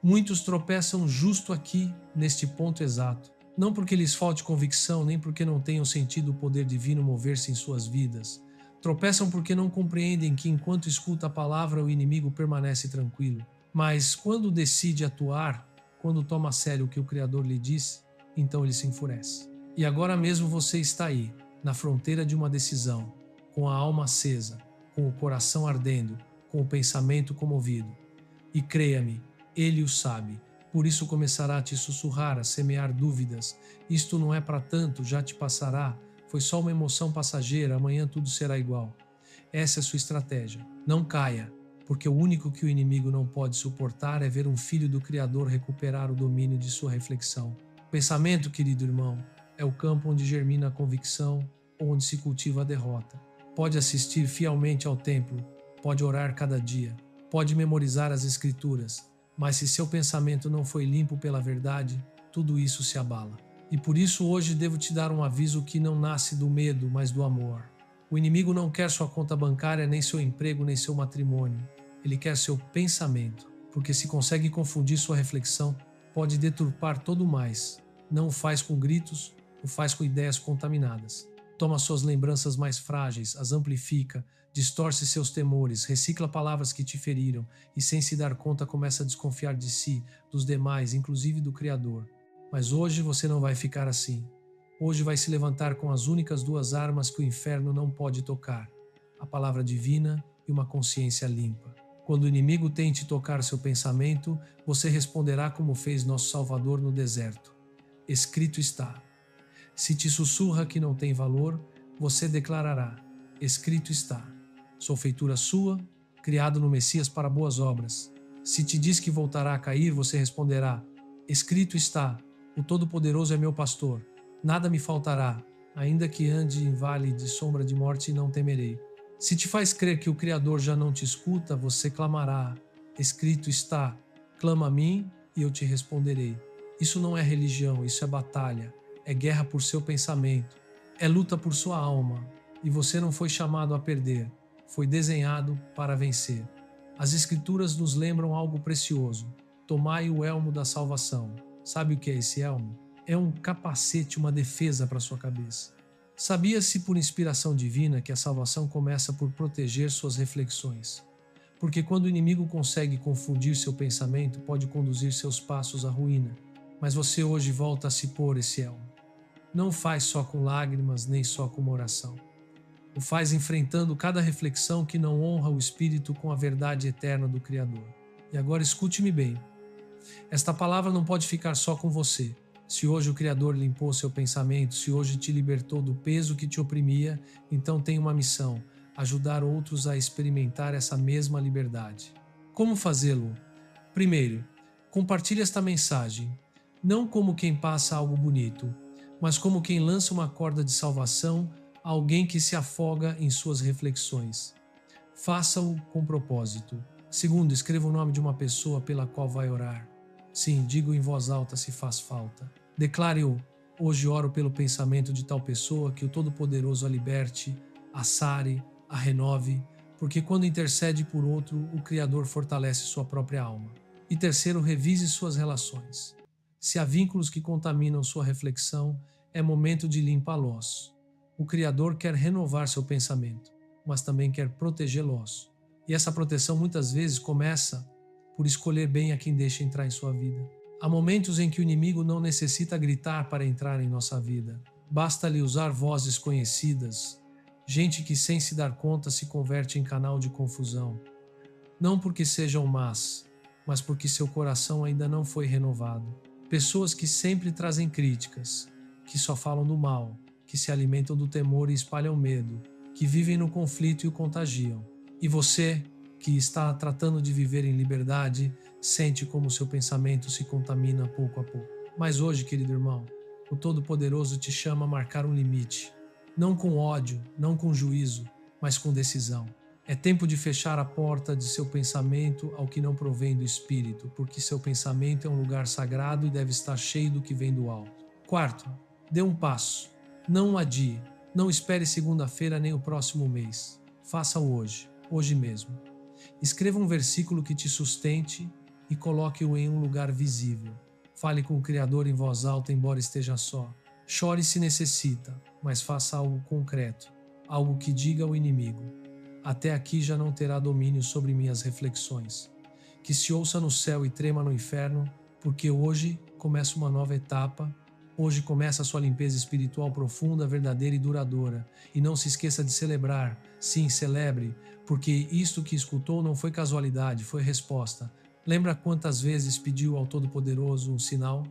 Muitos tropeçam justo aqui, neste ponto exato. Não porque lhes falte convicção, nem porque não tenham sentido o poder divino mover-se em suas vidas. Tropeçam porque não compreendem que enquanto escuta a palavra o inimigo permanece tranquilo. Mas quando decide atuar, quando toma a sério o que o Criador lhe diz, então ele se enfurece. E agora mesmo você está aí, na fronteira de uma decisão, com a alma acesa, com o coração ardendo, com o pensamento comovido. E creia-me, ele o sabe, por isso começará a te sussurrar, a semear dúvidas. Isto não é para tanto, já te passará, foi só uma emoção passageira, amanhã tudo será igual. Essa é a sua estratégia. Não caia, porque o único que o inimigo não pode suportar é ver um filho do Criador recuperar o domínio de sua reflexão. O pensamento, querido irmão, é o campo onde germina a convicção ou onde se cultiva a derrota. Pode assistir fielmente ao templo, pode orar cada dia, pode memorizar as escrituras, mas se seu pensamento não foi limpo pela verdade, tudo isso se abala. E por isso hoje devo te dar um aviso que não nasce do medo, mas do amor. O inimigo não quer sua conta bancária, nem seu emprego, nem seu matrimônio. Ele quer seu pensamento, porque se consegue confundir sua reflexão, pode deturpar todo o mais. Não o faz com gritos, o faz com ideias contaminadas. Toma suas lembranças mais frágeis, as amplifica, distorce seus temores, recicla palavras que te feriram e, sem se dar conta, começa a desconfiar de si, dos demais, inclusive do Criador. Mas hoje você não vai ficar assim. Hoje vai se levantar com as únicas duas armas que o inferno não pode tocar: a palavra divina e uma consciência limpa. Quando o inimigo tente tocar seu pensamento, você responderá como fez nosso Salvador no deserto: escrito está. Se te sussurra que não tem valor, você declarará: escrito está. Sou feitura sua, criado no Messias para boas obras. Se te diz que voltará a cair, você responderá: escrito está. O Todo-Poderoso é meu pastor. Nada me faltará. Ainda que ande em vale de sombra de morte, não temerei. Se te faz crer que o Criador já não te escuta, você clamará: escrito está. Clama a mim e eu te responderei. Isso não é religião, isso é batalha. É guerra por seu pensamento. É luta por sua alma. E você não foi chamado a perder. foi desenhado para vencer. As Escrituras nos lembram algo precioso. Tomai o elmo da salvação. Sabe o que é esse elmo? É um capacete, uma defesa para sua cabeça. Sabia-se por inspiração divina que a salvação começa por proteger suas reflexões. Porque quando o inimigo consegue confundir seu pensamento, pode conduzir seus passos à ruína. Mas você hoje volta a se pôr esse elmo. Não faz só com lágrimas, nem só com uma oração. O faz enfrentando cada reflexão que não honra o Espírito com a verdade eterna do Criador. E agora escute-me bem. Esta palavra não pode ficar só com você. Se hoje o Criador limpou seu pensamento, se hoje te libertou do peso que te oprimia, então tem uma missão: ajudar outros a experimentar essa mesma liberdade. Como fazê-lo? Primeiro, compartilhe esta mensagem, não como quem passa algo bonito, mas como quem lança uma corda de salvação a alguém que se afoga em suas reflexões. Faça-o com propósito. Segundo, escreva o nome de uma pessoa pela qual vai orar. Sim, diga em voz alta se faz falta. Declare-o: hoje oro pelo pensamento de tal pessoa, que o Todo-Poderoso a liberte, a sare, a renove, porque quando intercede por outro, o Criador fortalece sua própria alma. E terceiro, revise suas relações. Se há vínculos que contaminam sua reflexão, é momento de limpá-los. O Criador quer renovar seu pensamento, mas também quer protegê-los. E essa proteção muitas vezes começa por escolher bem a quem deixa entrar em sua vida. Há momentos em que o inimigo não necessita gritar para entrar em nossa vida. Basta-lhe usar vozes conhecidas, gente que sem se dar conta se converte em canal de confusão. Não porque sejam más, mas porque seu coração ainda não foi renovado. Pessoas que sempre trazem críticas, que só falam do mal, que se alimentam do temor e espalham medo, que vivem no conflito e o contagiam. E você, que está tratando de viver em liberdade, sente como seu pensamento se contamina pouco a pouco. Mas hoje, querido irmão, o Todo-Poderoso te chama a marcar um limite. Não com ódio, não com juízo, mas com decisão. É tempo de fechar a porta de seu pensamento ao que não provém do Espírito, porque seu pensamento é um lugar sagrado e deve estar cheio do que vem do alto. Quarto, dê um passo. Não adie. Não espere segunda-feira nem o próximo mês. Faça-o hoje, hoje mesmo. Escreva um versículo que te sustente e coloque-o em um lugar visível. Fale com o Criador em voz alta, embora esteja só. Chore se necessita, mas faça algo concreto, algo que diga ao inimigo: até aqui já não terá domínio sobre minhas reflexões. Que se ouça no céu e trema no inferno, porque hoje começa uma nova etapa. Hoje começa a sua limpeza espiritual profunda, verdadeira e duradoura. E não se esqueça de celebrar. Sim, celebre, porque isto que escutou não foi casualidade, foi resposta. Lembra quantas vezes pediu ao Todo-Poderoso um sinal?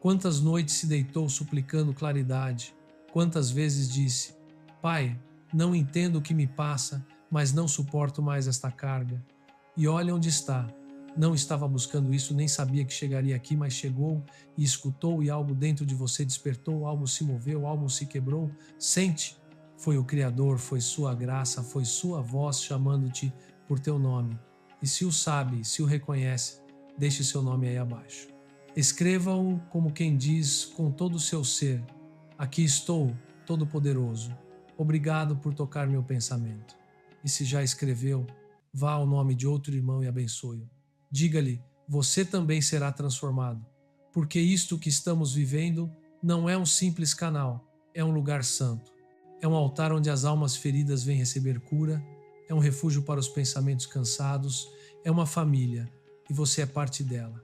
Quantas noites se deitou suplicando claridade? Quantas vezes disse: Pai, não entendo o que me passa, mas não suporto mais esta carga. E olha onde está. Não estava buscando isso, nem sabia que chegaria aqui, mas chegou e escutou, e algo dentro de você despertou, algo se moveu, algo se quebrou. Sente, foi o Criador, foi sua graça, foi sua voz chamando-te por teu nome. E se o sabe, se o reconhece, deixe seu nome aí abaixo. Escreva-o como quem diz com todo o seu ser: aqui estou, Todo-Poderoso. Obrigado por tocar meu pensamento. E se já escreveu, vá ao nome de outro irmão e abençoe-o. Diga-lhe: você também será transformado, porque isto que estamos vivendo não é um simples canal, é um lugar santo. É um altar onde as almas feridas vêm receber cura, é um refúgio para os pensamentos cansados, é uma família, e você é parte dela.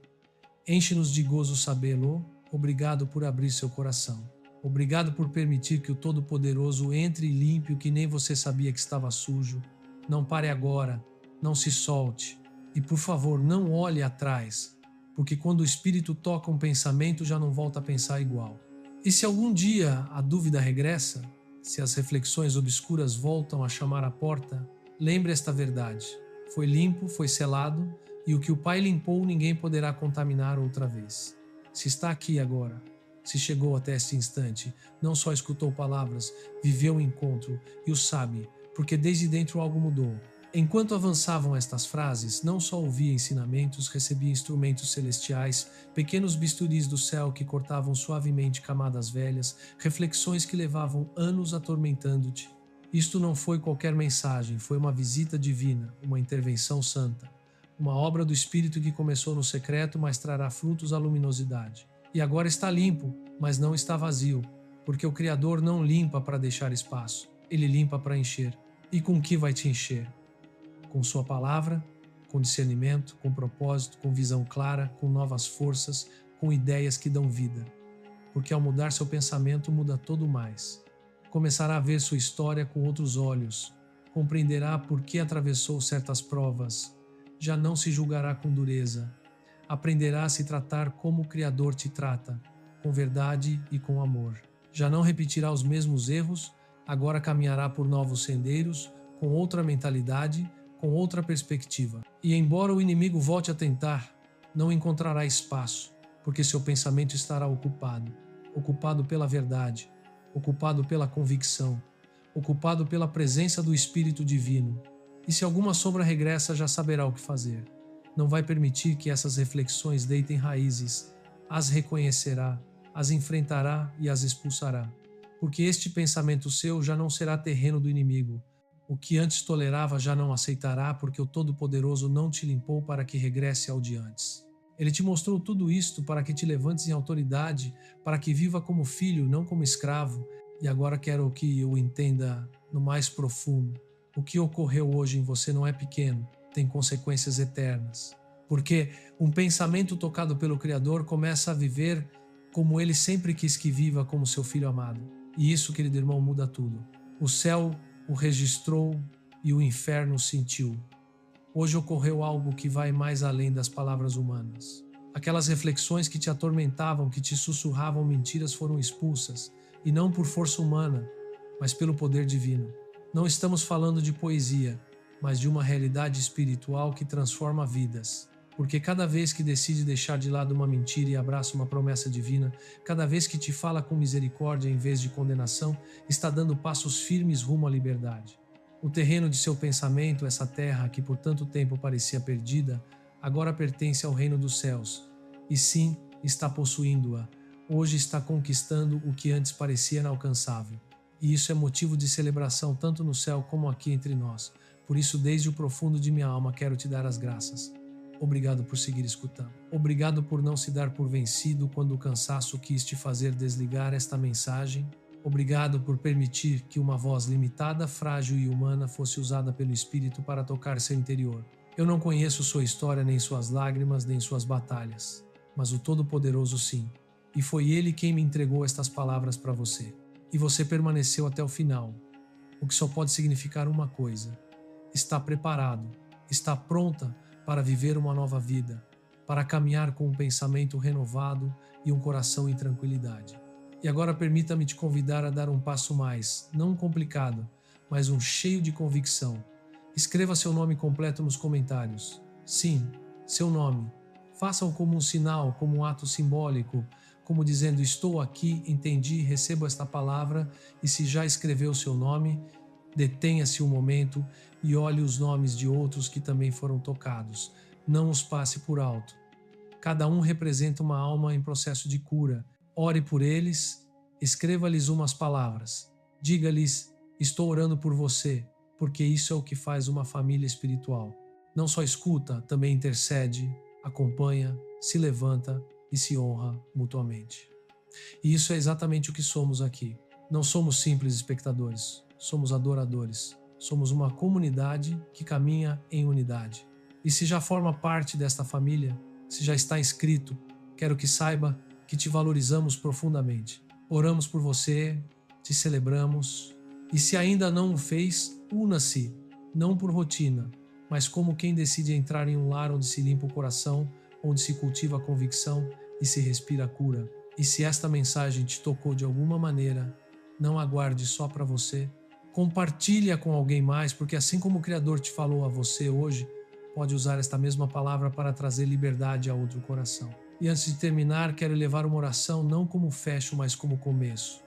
Enche-nos de gozo sabê-lo. Obrigado por abrir seu coração. Obrigado por permitir que o Todo-Poderoso entre e limpe o que nem você sabia que estava sujo. Não pare agora, não se solte. E por favor, não olhe atrás, porque quando o Espírito toca um pensamento, já não volta a pensar igual. E se algum dia a dúvida regressa, se as reflexões obscuras voltam a chamar à porta, lembre esta verdade: foi limpo, foi selado, e o que o Pai limpou ninguém poderá contaminar outra vez. Se está aqui agora, se chegou até este instante, não só escutou palavras, viveu o encontro e o sabe, porque desde dentro algo mudou. Enquanto avançavam estas frases, não só ouvia ensinamentos, recebia instrumentos celestiais, pequenos bisturis do céu que cortavam suavemente camadas velhas, reflexões que levavam anos atormentando-te. Isto não foi qualquer mensagem, foi uma visita divina, uma intervenção santa, uma obra do Espírito que começou no secreto, mas trará frutos à luminosidade. E agora está limpo, mas não está vazio, porque o Criador não limpa para deixar espaço, ele limpa para encher. E com que vai te encher? Com sua palavra, com discernimento, com propósito, com visão clara, com novas forças, com ideias que dão vida. Porque ao mudar seu pensamento, muda todo mais. Começará a ver sua história com outros olhos, compreenderá por que atravessou certas provas, já não se julgará com dureza, aprenderá a se tratar como o Criador te trata, com verdade e com amor. Já não repetirá os mesmos erros, agora caminhará por novos sendeiros, com outra mentalidade, com outra perspectiva. E embora o inimigo volte a tentar, não encontrará espaço, porque seu pensamento estará ocupado pela verdade, ocupado pela convicção, ocupado pela presença do Espírito Divino. E se alguma sombra regressa, já saberá o que fazer. Não vai permitir que essas reflexões deitem raízes, as reconhecerá, as enfrentará e as expulsará. Porque este pensamento seu já não será terreno do inimigo. O que antes tolerava já não aceitará, porque o Todo-Poderoso não te limpou para que regresse ao de antes. Ele te mostrou tudo isto para que te levantes em autoridade, para que viva como filho, não como escravo. E agora quero que o entenda no mais profundo. O que ocorreu hoje em você não é pequeno, tem consequências eternas. Porque um pensamento tocado pelo Criador começa a viver como ele sempre quis que viva, como seu filho amado. E isso, querido irmão, muda tudo. O céu o registrou e o inferno o sentiu. Hoje ocorreu algo que vai mais além das palavras humanas. Aquelas reflexões que te atormentavam, que te sussurravam mentiras foram expulsas, e não por força humana, mas pelo poder divino. Não estamos falando de poesia, mas de uma realidade espiritual que transforma vidas. Porque cada vez que decide deixar de lado uma mentira e abraça uma promessa divina, cada vez que te fala com misericórdia em vez de condenação, está dando passos firmes rumo à liberdade. O terreno de seu pensamento, essa terra que por tanto tempo parecia perdida, agora pertence ao reino dos céus. E sim, está possuindo-a. Hoje está conquistando o que antes parecia inalcançável. E isso é motivo de celebração tanto no céu como aqui entre nós. Por isso, desde o profundo de minha alma, quero te dar as graças. Obrigado por seguir escutando. Obrigado por não se dar por vencido quando o cansaço quis te fazer desligar esta mensagem. Obrigado por permitir que uma voz limitada, frágil e humana fosse usada pelo Espírito para tocar seu interior. Eu não conheço sua história, nem suas lágrimas, nem suas batalhas, mas o Todo-Poderoso sim. E foi Ele quem me entregou estas palavras para você. E você permaneceu até o final, o que só pode significar uma coisa: está preparado, está pronta para viver uma nova vida, para caminhar com um pensamento renovado e um coração em tranquilidade. E agora permita-me te convidar a dar um passo mais, não um complicado, mas um cheio de convicção. Escreva seu nome completo nos comentários. Sim, seu nome. Faça-o como um sinal, como um ato simbólico, como dizendo: estou aqui, entendi, recebo esta palavra. E se já escreveu seu nome, detenha-se um momento e olhe os nomes de outros que também foram tocados. Não os passe por alto. Cada um representa uma alma em processo de cura. Ore por eles, escreva-lhes umas palavras. Diga-lhes: estou orando por você, porque isso é o que faz uma família espiritual. Não só escuta, também intercede, acompanha, se levanta e se honra mutuamente. E isso é exatamente o que somos aqui. Não somos simples espectadores, somos adoradores. Somos uma comunidade que caminha em unidade. E se já forma parte desta família, se já está inscrito, quero que saiba que te valorizamos profundamente. Oramos por você, te celebramos. E se ainda não o fez, una-se, não por rotina, mas como quem decide entrar em um lar onde se limpa o coração, onde se cultiva a convicção e se respira a cura. E se esta mensagem te tocou de alguma maneira, não aguarde só para você. Compartilha com alguém mais, porque assim como o Criador te falou a você hoje, pode usar esta mesma palavra para trazer liberdade a outro coração. E antes de terminar, quero levar uma oração não como fecho, mas como começo.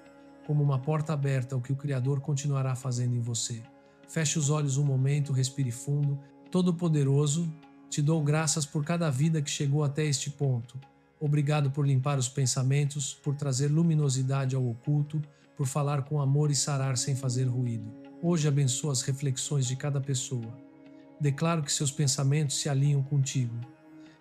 Como uma porta aberta ao que o Criador continuará fazendo em você. Feche os olhos um momento, respire fundo. Todo-Poderoso, te dou graças por cada vida que chegou até este ponto. Obrigado por limpar os pensamentos, por trazer luminosidade ao oculto, por falar com amor e sarar sem fazer ruído. Hoje abençoa as reflexões de cada pessoa. Declaro que seus pensamentos se alinham contigo,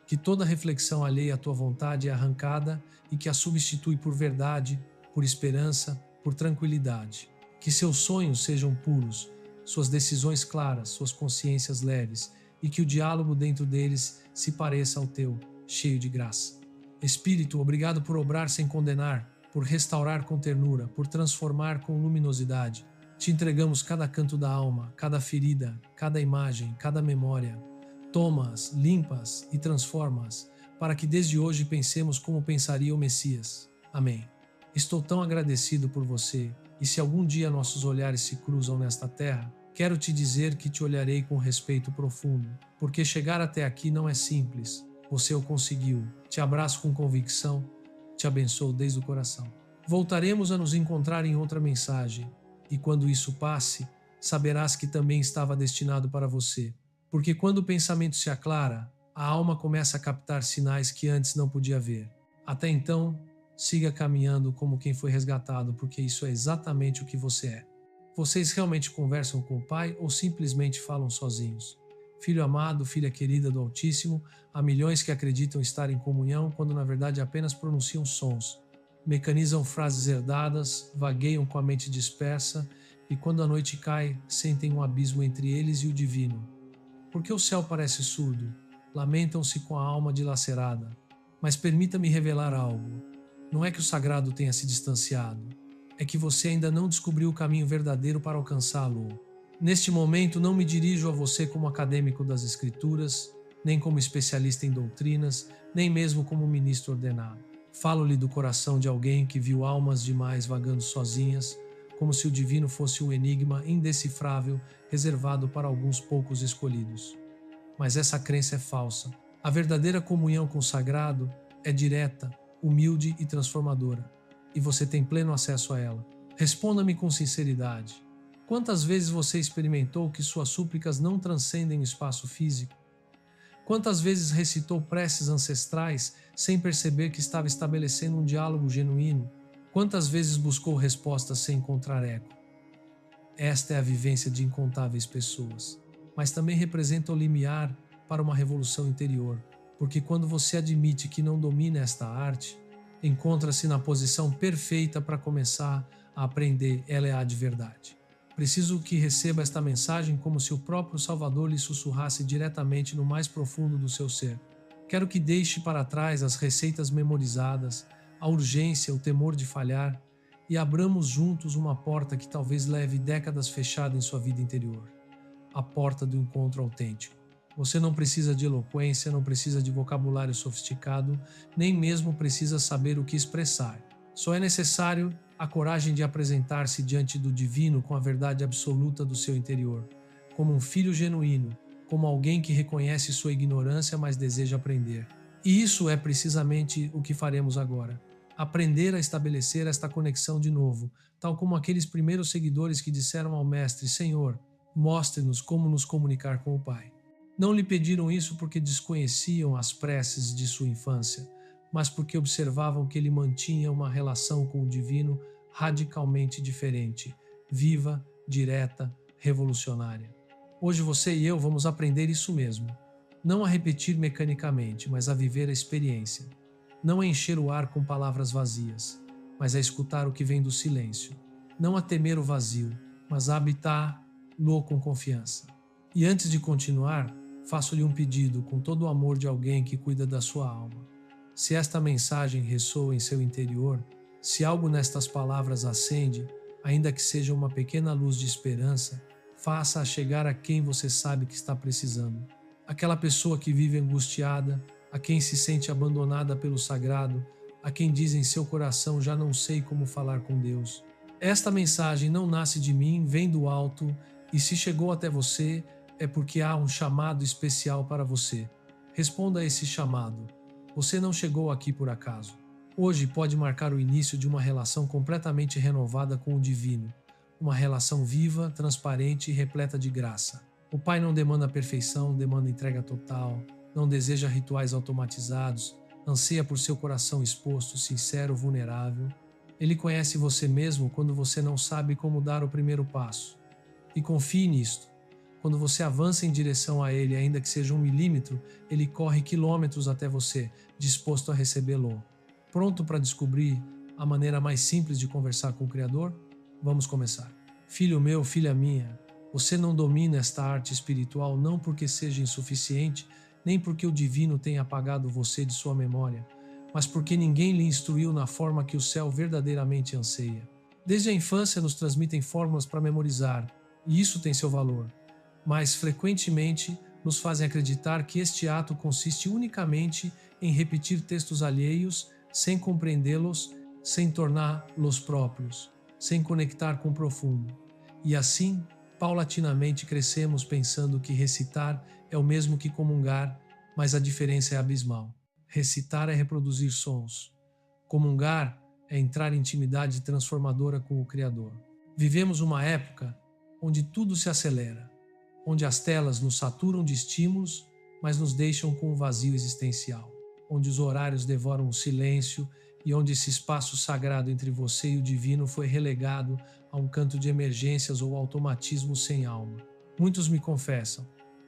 que toda reflexão alheia à tua vontade é arrancada e que a substitui por verdade, por esperança, por tranquilidade. Que seus sonhos sejam puros, suas decisões claras, suas consciências leves e que o diálogo dentro deles se pareça ao teu, cheio de graça. Espírito, obrigado por obrar sem condenar, por restaurar com ternura, por transformar com luminosidade. Te entregamos cada canto da alma, cada ferida, cada imagem, cada memória. Toma-as, limpa-as e transforma-as, para que desde hoje pensemos como pensaria o Messias. Amém. Estou tão agradecido por você, e se algum dia nossos olhares se cruzam nesta terra, quero te dizer que te olharei com respeito profundo, porque chegar até aqui não é simples. Você o conseguiu. Te abraço com convicção, te abençoo desde o coração. Voltaremos a nos encontrar em outra mensagem, e quando isso passe, saberás que também estava destinado para você. Porque quando o pensamento se aclara, a alma começa a captar sinais que antes não podia ver. Até então, siga caminhando como quem foi resgatado, porque isso é exatamente o que você é. Vocês realmente conversam com o Pai ou simplesmente falam sozinhos? Filho amado, filha querida do Altíssimo, há milhões que acreditam estar em comunhão quando na verdade apenas pronunciam sons. Mecanizam frases herdadas, vagueiam com a mente dispersa e quando a noite cai, sentem um abismo entre eles e o divino. Porque o céu parece surdo, lamentam-se com a alma dilacerada. Mas permita-me revelar algo. Não é que o sagrado tenha se distanciado, é que você ainda não descobriu o caminho verdadeiro para alcançá-lo. Neste momento não me dirijo a você como acadêmico das Escrituras, nem como especialista em doutrinas, nem mesmo como ministro ordenado. Falo-lhe do coração de alguém que viu almas demais vagando sozinhas, como se o divino fosse um enigma indecifrável reservado para alguns poucos escolhidos. Mas essa crença é falsa. A verdadeira comunhão com o sagrado é direta, humilde e transformadora, e você tem pleno acesso a ela. Responda-me com sinceridade. Quantas vezes você experimentou que suas súplicas não transcendem o espaço físico? Quantas vezes recitou preces ancestrais sem perceber que estava estabelecendo um diálogo genuíno? Quantas vezes buscou respostas sem encontrar eco? Esta é a vivência de incontáveis pessoas, mas também representa o limiar para uma revolução interior, porque quando você admite que não domina esta arte, encontra-se na posição perfeita para começar a aprender, ela é a de verdade. Preciso que receba esta mensagem como se o próprio Salvador lhe sussurrasse diretamente no mais profundo do seu ser. Quero que deixe para trás as receitas memorizadas, a urgência, o temor de falhar, e abramos juntos uma porta que talvez leve décadas fechada em sua vida interior. A porta do encontro autêntico. Você não precisa de eloquência, não precisa de vocabulário sofisticado, nem mesmo precisa saber o que expressar. Só é necessário a coragem de apresentar-se diante do divino com a verdade absoluta do seu interior, como um filho genuíno, como alguém que reconhece sua ignorância, mas deseja aprender. E isso é precisamente o que faremos agora. Aprender a estabelecer esta conexão de novo, tal como aqueles primeiros seguidores que disseram ao Mestre: Senhor, mostre-nos como nos comunicar com o Pai. Não lhe pediram isso porque desconheciam as preces de sua infância, mas porque observavam que ele mantinha uma relação com o divino radicalmente diferente, viva, direta, revolucionária. Hoje você e eu vamos aprender isso mesmo. Não a repetir mecanicamente, mas a viver a experiência. Não a encher o ar com palavras vazias, mas a escutar o que vem do silêncio. Não a temer o vazio, mas a habitar-lo com confiança. E antes de continuar, faço-lhe um pedido com todo o amor de alguém que cuida da sua alma. Se esta mensagem ressoa em seu interior, se algo nestas palavras acende, ainda que seja uma pequena luz de esperança, faça-a chegar a quem você sabe que está precisando. Aquela pessoa que vive angustiada, a quem se sente abandonada pelo sagrado, a quem diz em seu coração: já não sei como falar com Deus. Esta mensagem não nasce de mim, vem do alto, e se chegou até você, é porque há um chamado especial para você. Responda a esse chamado. Você não chegou aqui por acaso. Hoje pode marcar o início de uma relação completamente renovada com o divino, uma relação viva, transparente e repleta de graça. O Pai não demanda perfeição, demanda entrega total, não deseja rituais automatizados, anseia por seu coração exposto, sincero, vulnerável. Ele conhece você mesmo quando você não sabe como dar o primeiro passo. E confie nisto. Quando você avança em direção a Ele, ainda que seja 1 milímetro, Ele corre quilômetros até você, disposto a recebê-lo. Pronto para descobrir a maneira mais simples de conversar com o Criador? Vamos começar. Filho meu, filha minha, você não domina esta arte espiritual não porque seja insuficiente, nem porque o divino tenha apagado você de sua memória, mas porque ninguém lhe instruiu na forma que o céu verdadeiramente anseia. Desde a infância nos transmitem fórmulas para memorizar, e isso tem seu valor, mas frequentemente nos fazem acreditar que este ato consiste unicamente em repetir textos alheios, sem compreendê-los, sem torná-los próprios, sem conectar com o profundo. E assim, paulatinamente crescemos pensando que recitar é o mesmo que comungar, mas a diferença é abismal. Recitar é reproduzir sons. Comungar é entrar em intimidade transformadora com o Criador. Vivemos uma época onde tudo se acelera, onde as telas nos saturam de estímulos, mas nos deixam com um vazio existencial, onde os horários devoram o silêncio e onde esse espaço sagrado entre você e o divino foi relegado a um canto de emergências ou automatismo sem alma. Muitos me confessam: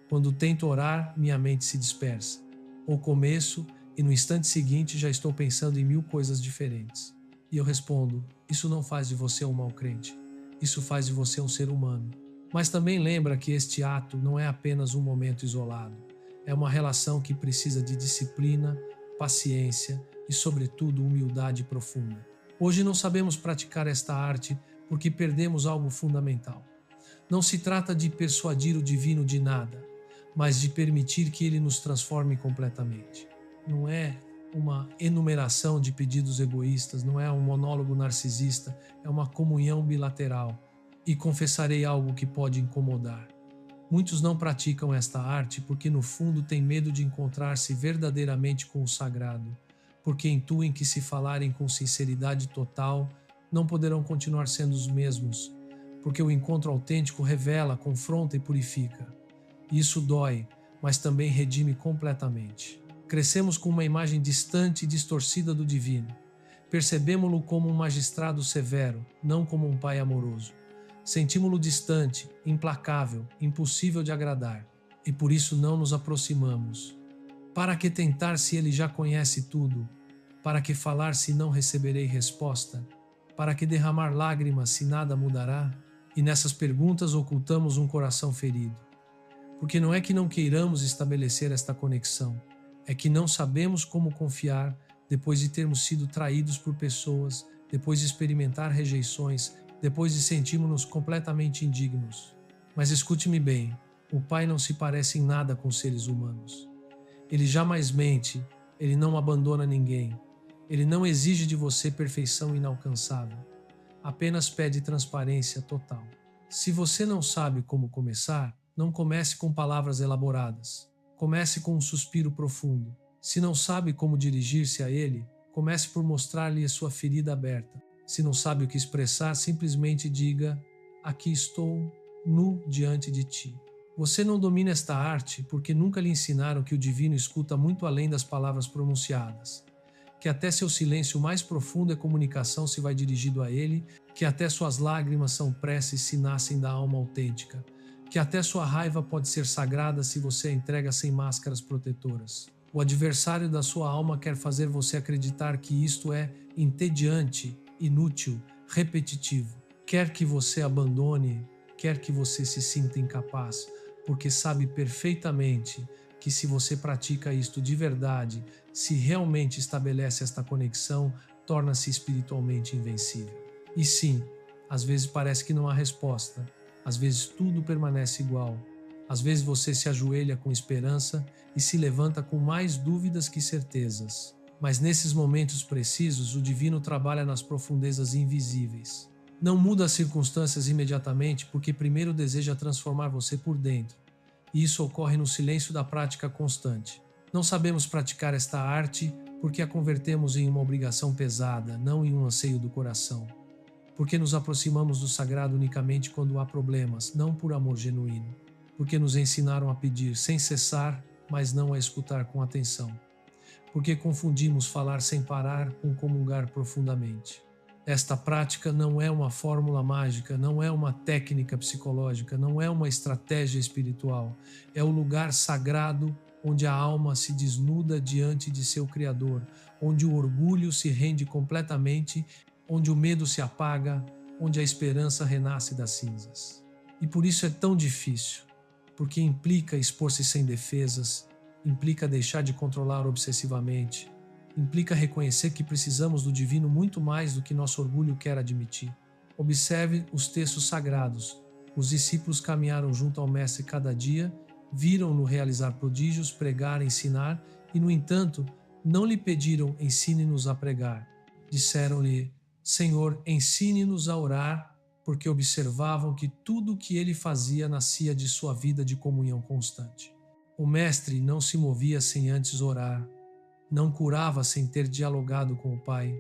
quando tento orar, minha mente se dispersa. Ou começo e no instante seguinte já estou pensando em 1000 coisas diferentes. E eu respondo: isso não faz de você um mau crente. Isso faz de você um ser humano. Mas também lembra que este ato não é apenas um momento isolado. É uma relação que precisa de disciplina, paciência e, sobretudo, humildade profunda. Hoje não sabemos praticar esta arte porque perdemos algo fundamental. Não se trata de persuadir o divino de nada, mas de permitir que ele nos transforme completamente. Não é uma enumeração de pedidos egoístas, não é um monólogo narcisista, é uma comunhão bilateral. E confessarei algo que pode incomodar. Muitos não praticam esta arte porque no fundo têm medo de encontrar-se verdadeiramente com o sagrado, porque intuem que se falarem com sinceridade total, não poderão continuar sendo os mesmos, porque o encontro autêntico revela, confronta e purifica. Isso dói, mas também redime completamente. Crescemos com uma imagem distante e distorcida do divino. Percebemo-lo como um magistrado severo, não como um pai amoroso. Sentimos-lo distante, implacável, impossível de agradar, e por isso não nos aproximamos. Para que tentar se ele já conhece tudo? Para que falar se não receberei resposta? Para que derramar lágrimas se nada mudará? E nessas perguntas ocultamos um coração ferido. Porque não é que não queiramos estabelecer esta conexão, é que não sabemos como confiar depois de termos sido traídos por pessoas, depois de experimentar rejeições, depois de sentirmos-nos completamente indignos. Mas escute-me bem, o Pai não se parece em nada com seres humanos. Ele jamais mente, ele não abandona ninguém, ele não exige de você perfeição inalcançável, apenas pede transparência total. Se você não sabe como começar, não comece com palavras elaboradas, comece com um suspiro profundo. Se não sabe como dirigir-se a ele, comece por mostrar-lhe a sua ferida aberta. Se não sabe o que expressar, simplesmente diga: aqui estou, nu diante de ti. Você não domina esta arte porque nunca lhe ensinaram que o divino escuta muito além das palavras pronunciadas, que até seu silêncio mais profundo é comunicação se vai dirigido a ele, que até suas lágrimas são preces se nascem da alma autêntica, que até sua raiva pode ser sagrada se você a entrega sem máscaras protetoras. O adversário da sua alma quer fazer você acreditar que isto é entediante, inútil, repetitivo. Quer que você abandone, quer que você se sinta incapaz, porque sabe perfeitamente que se você pratica isto de verdade, se realmente estabelece esta conexão, torna-se espiritualmente invencível. E sim, às vezes parece que não há resposta, às vezes tudo permanece igual, às vezes você se ajoelha com esperança e se levanta com mais dúvidas que certezas. Mas nesses momentos precisos, o divino trabalha nas profundezas invisíveis. Não muda as circunstâncias imediatamente porque primeiro deseja transformar você por dentro. E isso ocorre no silêncio da prática constante. Não sabemos praticar esta arte porque a convertemos em uma obrigação pesada, não em um anseio do coração. Porque nos aproximamos do sagrado unicamente quando há problemas, não por amor genuíno. Porque nos ensinaram a pedir sem cessar, mas não a escutar com atenção. Porque confundimos falar sem parar com comungar profundamente. Esta prática não é uma fórmula mágica, não é uma técnica psicológica, não é uma estratégia espiritual. É o lugar sagrado onde a alma se desnuda diante de seu Criador, onde o orgulho se rende completamente, onde o medo se apaga, onde a esperança renasce das cinzas. E por isso é tão difícil, porque implica expor-se sem defesas, implica deixar de controlar obsessivamente, implica reconhecer que precisamos do divino muito mais do que nosso orgulho quer admitir. Observe os textos sagrados. Os discípulos caminharam junto ao Mestre cada dia, viram-no realizar prodígios, pregar, ensinar, e, no entanto, não lhe pediram: ensine-nos a pregar. Disseram-lhe: Senhor, ensine-nos a orar, porque observavam que tudo o que ele fazia nascia de sua vida de comunhão constante. O Mestre não se movia sem antes orar, não curava sem ter dialogado com o Pai,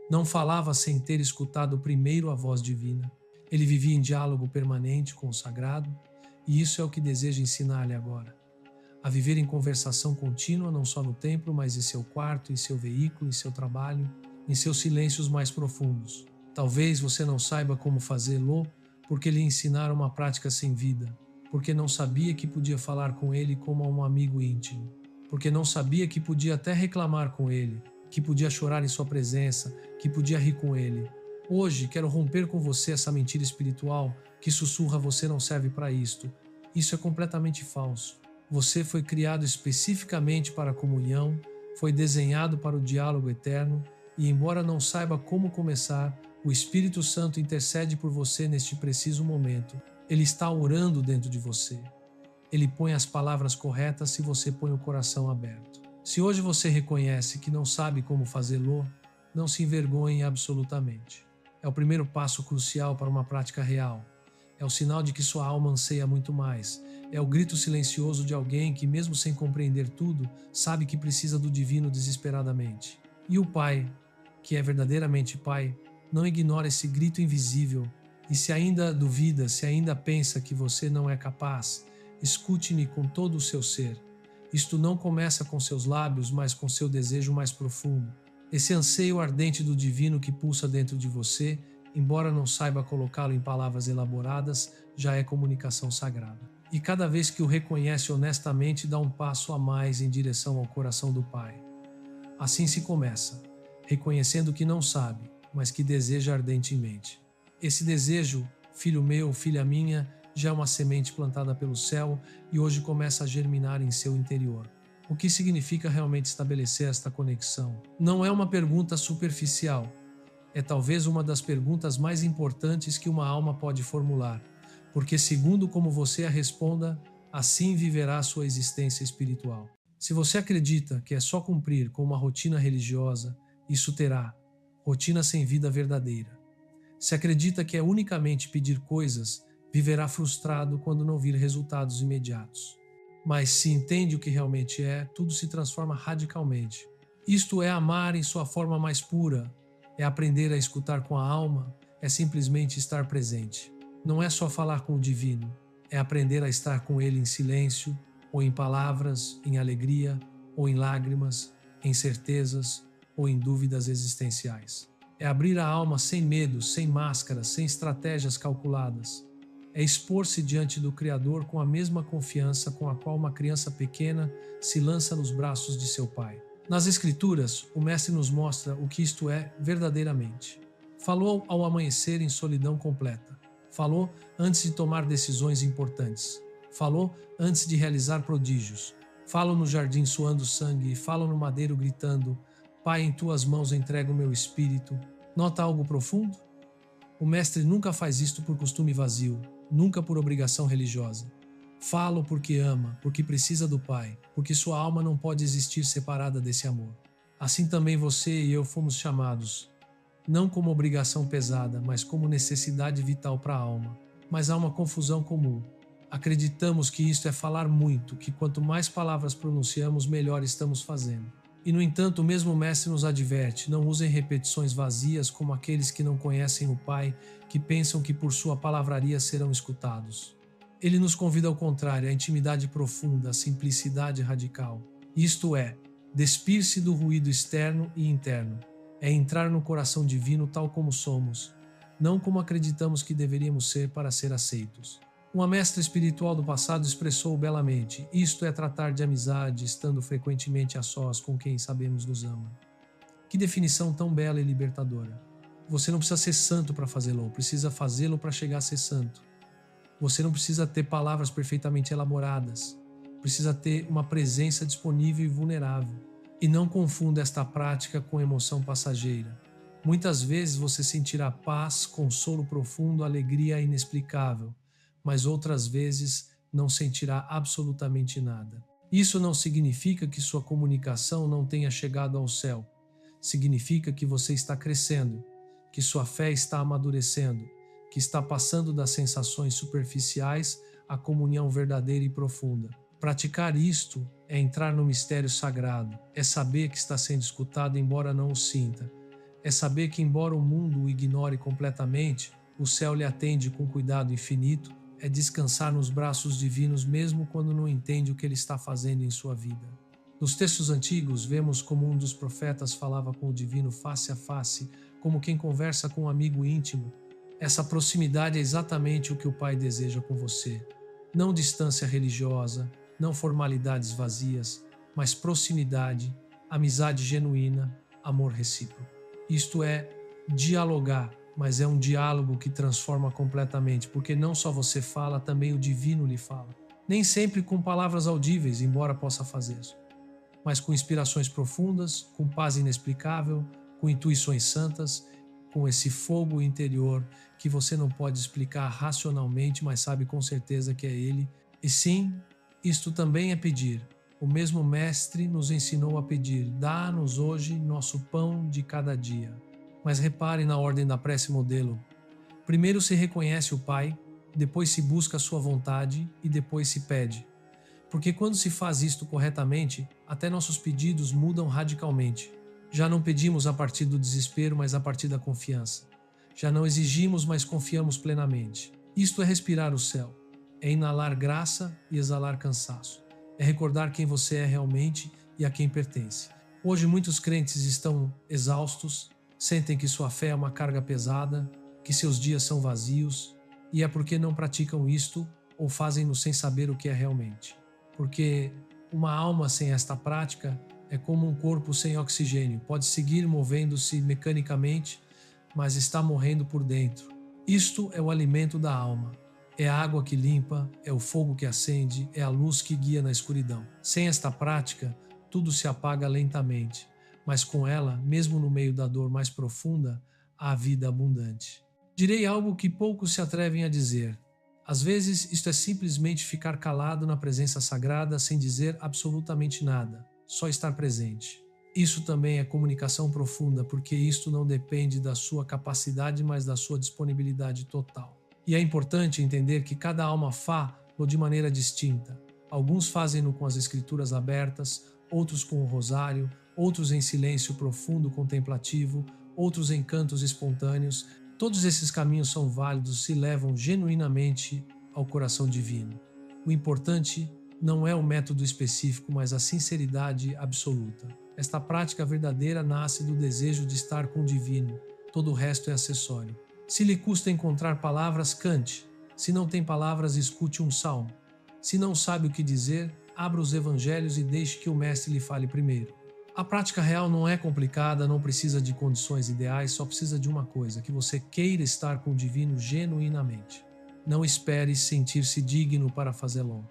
não falava sem ter escutado primeiro a voz divina. Ele vivia em diálogo permanente com o sagrado, e isso é o que deseja ensinar-lhe agora. A viver em conversação contínua, não só no templo, mas em seu quarto, em seu veículo, em seu trabalho, em seus silêncios mais profundos. Talvez você não saiba como fazê-lo, porque lhe ensinaram uma prática sem vida, porque não sabia que podia falar com ele como a um amigo íntimo, porque não sabia que podia até reclamar com ele, que podia chorar em sua presença, que podia rir com ele. Hoje quero romper com você essa mentira espiritual que sussurra: você não serve para isto. Isso é completamente falso. Você foi criado especificamente para a comunhão, foi desenhado para o diálogo eterno, e embora não saiba como começar, o Espírito Santo intercede por você neste preciso momento. Ele está orando dentro de você. Ele põe as palavras corretas se você põe o coração aberto. Se hoje você reconhece que não sabe como fazê-lo, não se envergonhe absolutamente. É o primeiro passo crucial para uma prática real. É o sinal de que sua alma anseia muito mais. É o grito silencioso de alguém que, mesmo sem compreender tudo, sabe que precisa do divino desesperadamente. E o Pai, que é verdadeiramente Pai, não ignora esse grito invisível. E se ainda duvida, se ainda pensa que você não é capaz, escute-me com todo o seu ser. Isto não começa com seus lábios, mas com seu desejo mais profundo. Esse anseio ardente do divino que pulsa dentro de você, embora não saiba colocá-lo em palavras elaboradas, já é comunicação sagrada. E cada vez que o reconhece honestamente, dá um passo a mais em direção ao coração do Pai. Assim se começa, reconhecendo que não sabe, mas que deseja ardentemente. Esse desejo, filho meu, filha minha, já é uma semente plantada pelo céu e hoje começa a germinar em seu interior. O que significa realmente estabelecer esta conexão? Não é uma pergunta superficial. É talvez uma das perguntas mais importantes que uma alma pode formular, porque segundo como você a responda, assim viverá a sua existência espiritual. Se você acredita que é só cumprir com uma rotina religiosa, isso terá rotina sem vida verdadeira. Se acredita que é unicamente pedir coisas, viverá frustrado quando não vir resultados imediatos. Mas se entende o que realmente é, tudo se transforma radicalmente. Isto é amar em sua forma mais pura, é aprender a escutar com a alma, é simplesmente estar presente. Não é só falar com o divino, é aprender a estar com ele em silêncio, ou em palavras, em alegria, ou em lágrimas, em certezas, ou em dúvidas existenciais. É abrir a alma sem medo, sem máscaras, sem estratégias calculadas. É expor-se diante do Criador com a mesma confiança com a qual uma criança pequena se lança nos braços de seu pai. Nas Escrituras, o Mestre nos mostra o que isto é verdadeiramente. Falou ao amanhecer em solidão completa. Falou antes de tomar decisões importantes. Falou antes de realizar prodígios. Falo no jardim suando sangue, falo no madeiro gritando: Pai, em tuas mãos entrego o meu espírito. Nota algo profundo? O Mestre nunca faz isto por costume vazio, nunca por obrigação religiosa. Fala porque ama, porque precisa do Pai, porque sua alma não pode existir separada desse amor. Assim também você e eu fomos chamados, não como obrigação pesada, mas como necessidade vital para a alma. Mas há uma confusão comum. Acreditamos que isto é falar muito, que quanto mais palavras pronunciamos, melhor estamos fazendo. E, no entanto, o mesmo Mestre nos adverte: não usem repetições vazias como aqueles que não conhecem o Pai, que pensam que por sua palavraria serão escutados. Ele nos convida ao contrário, à intimidade profunda, à simplicidade radical. Isto é, despir-se do ruído externo e interno. É entrar no coração divino tal como somos, não como acreditamos que deveríamos ser para ser aceitos. Uma mestra espiritual do passado expressou belamente: isto é tratar de amizade, estando frequentemente a sós com quem sabemos nos ama. Que definição tão bela e libertadora. Você não precisa ser santo para fazê-lo, precisa fazê-lo para chegar a ser santo. Você não precisa ter palavras perfeitamente elaboradas, precisa ter uma presença disponível e vulnerável. E não confunda esta prática com emoção passageira. Muitas vezes você sentirá paz, consolo profundo, alegria inexplicável, mas outras vezes não sentirá absolutamente nada. Isso não significa que sua comunicação não tenha chegado ao céu. Significa que você está crescendo, que sua fé está amadurecendo, que está passando das sensações superficiais à comunhão verdadeira e profunda. Praticar isto é entrar no mistério sagrado, é saber que está sendo escutado embora não o sinta, é saber que embora o mundo o ignore completamente, o céu lhe atende com cuidado infinito, é descansar nos braços divinos mesmo quando não entende o que ele está fazendo em sua vida. Nos textos antigos, vemos como um dos profetas falava com o divino face a face, como quem conversa com um amigo íntimo. Essa proximidade é exatamente o que o Pai deseja com você. Não distância religiosa, não formalidades vazias, mas proximidade, amizade genuína, amor recíproco. Isto é dialogar, mas é um diálogo que transforma completamente, porque não só você fala, também o divino lhe fala. Nem sempre com palavras audíveis, embora possa fazer isso, mas com inspirações profundas, com paz inexplicável, com intuições santas, com esse fogo interior que você não pode explicar racionalmente, mas sabe com certeza que é Ele. E sim, isto também é pedir. O mesmo Mestre nos ensinou a pedir: dá-nos hoje nosso pão de cada dia. Mas repare na ordem da prece modelo. Primeiro se reconhece o Pai, depois se busca a sua vontade e depois se pede. Porque quando se faz isto corretamente, até nossos pedidos mudam radicalmente. Já não pedimos a partir do desespero, mas a partir da confiança. Já não exigimos, mas confiamos plenamente. Isto é respirar o céu. É inalar graça e exalar cansaço. É recordar quem você é realmente e a quem pertence. Hoje muitos crentes estão exaustos, sentem que sua fé é uma carga pesada, que seus dias são vazios, e é porque não praticam isto ou fazem-no sem saber o que é realmente. Porque uma alma sem esta prática é como um corpo sem oxigênio, pode seguir movendo-se mecanicamente, mas está morrendo por dentro. Isto é o alimento da alma. É a água que limpa, é o fogo que acende, é a luz que guia na escuridão. Sem esta prática, tudo se apaga lentamente, mas com ela, mesmo no meio da dor mais profunda, há vida abundante. Direi algo que poucos se atrevem a dizer. Às vezes, isto é simplesmente ficar calado na presença sagrada sem dizer absolutamente nada, só estar presente. Isso também é comunicação profunda, porque isto não depende da sua capacidade, mas da sua disponibilidade total. E é importante entender que cada alma faz-lo de maneira distinta. Alguns fazem-no com as escrituras abertas, outros com o rosário, outros em silêncio profundo contemplativo, outros em cantos espontâneos. Todos esses caminhos são válidos se levam genuinamente ao coração divino. O importante não é o método específico, mas a sinceridade absoluta. Esta prática verdadeira nasce do desejo de estar com o divino. Todo o resto é acessório. Se lhe custa encontrar palavras, cante. Se não tem palavras, escute um salmo. Se não sabe o que dizer, abra os evangelhos e deixe que o mestre lhe fale primeiro. A prática real não é complicada, não precisa de condições ideais, só precisa de uma coisa: que você queira estar com o divino genuinamente. Não espere sentir-se digno para fazê-lo.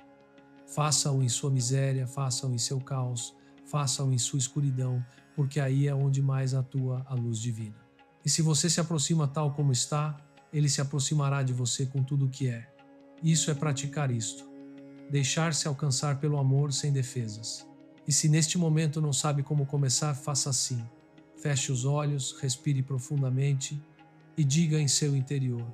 Faça-o em sua miséria, faça-o em seu caos, faça-o em sua escuridão, porque aí é onde mais atua a luz divina. E se você se aproxima tal como está, ele se aproximará de você com tudo o que é. Isso é praticar isto. Deixar-se alcançar pelo amor sem defesas. E se neste momento não sabe como começar, faça assim. Feche os olhos, respire profundamente e diga em seu interior: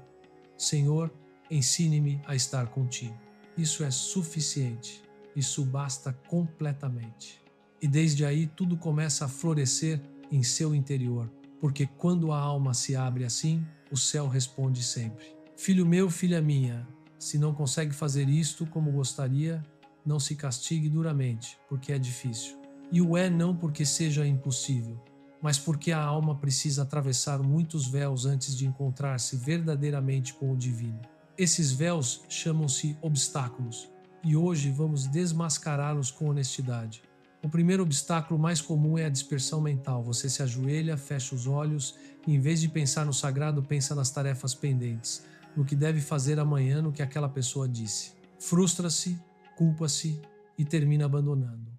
Senhor, ensine-me a estar contigo. Isso é suficiente. Isso basta completamente. E desde aí tudo começa a florescer em seu interior, porque quando a alma se abre assim, o céu responde sempre. Filho meu, filha minha, se não consegue fazer isto como gostaria, não se castigue duramente, porque é difícil. E o é não porque seja impossível, mas porque a alma precisa atravessar muitos véus antes de encontrar-se verdadeiramente com o divino. Esses véus chamam-se obstáculos, e hoje vamos desmascará-los com honestidade. O primeiro obstáculo mais comum é a dispersão mental. Você se ajoelha, fecha os olhos e, em vez de pensar no sagrado, pensa nas tarefas pendentes, no que deve fazer amanhã, no que aquela pessoa disse. Frustra-se, culpa-se e termina abandonando.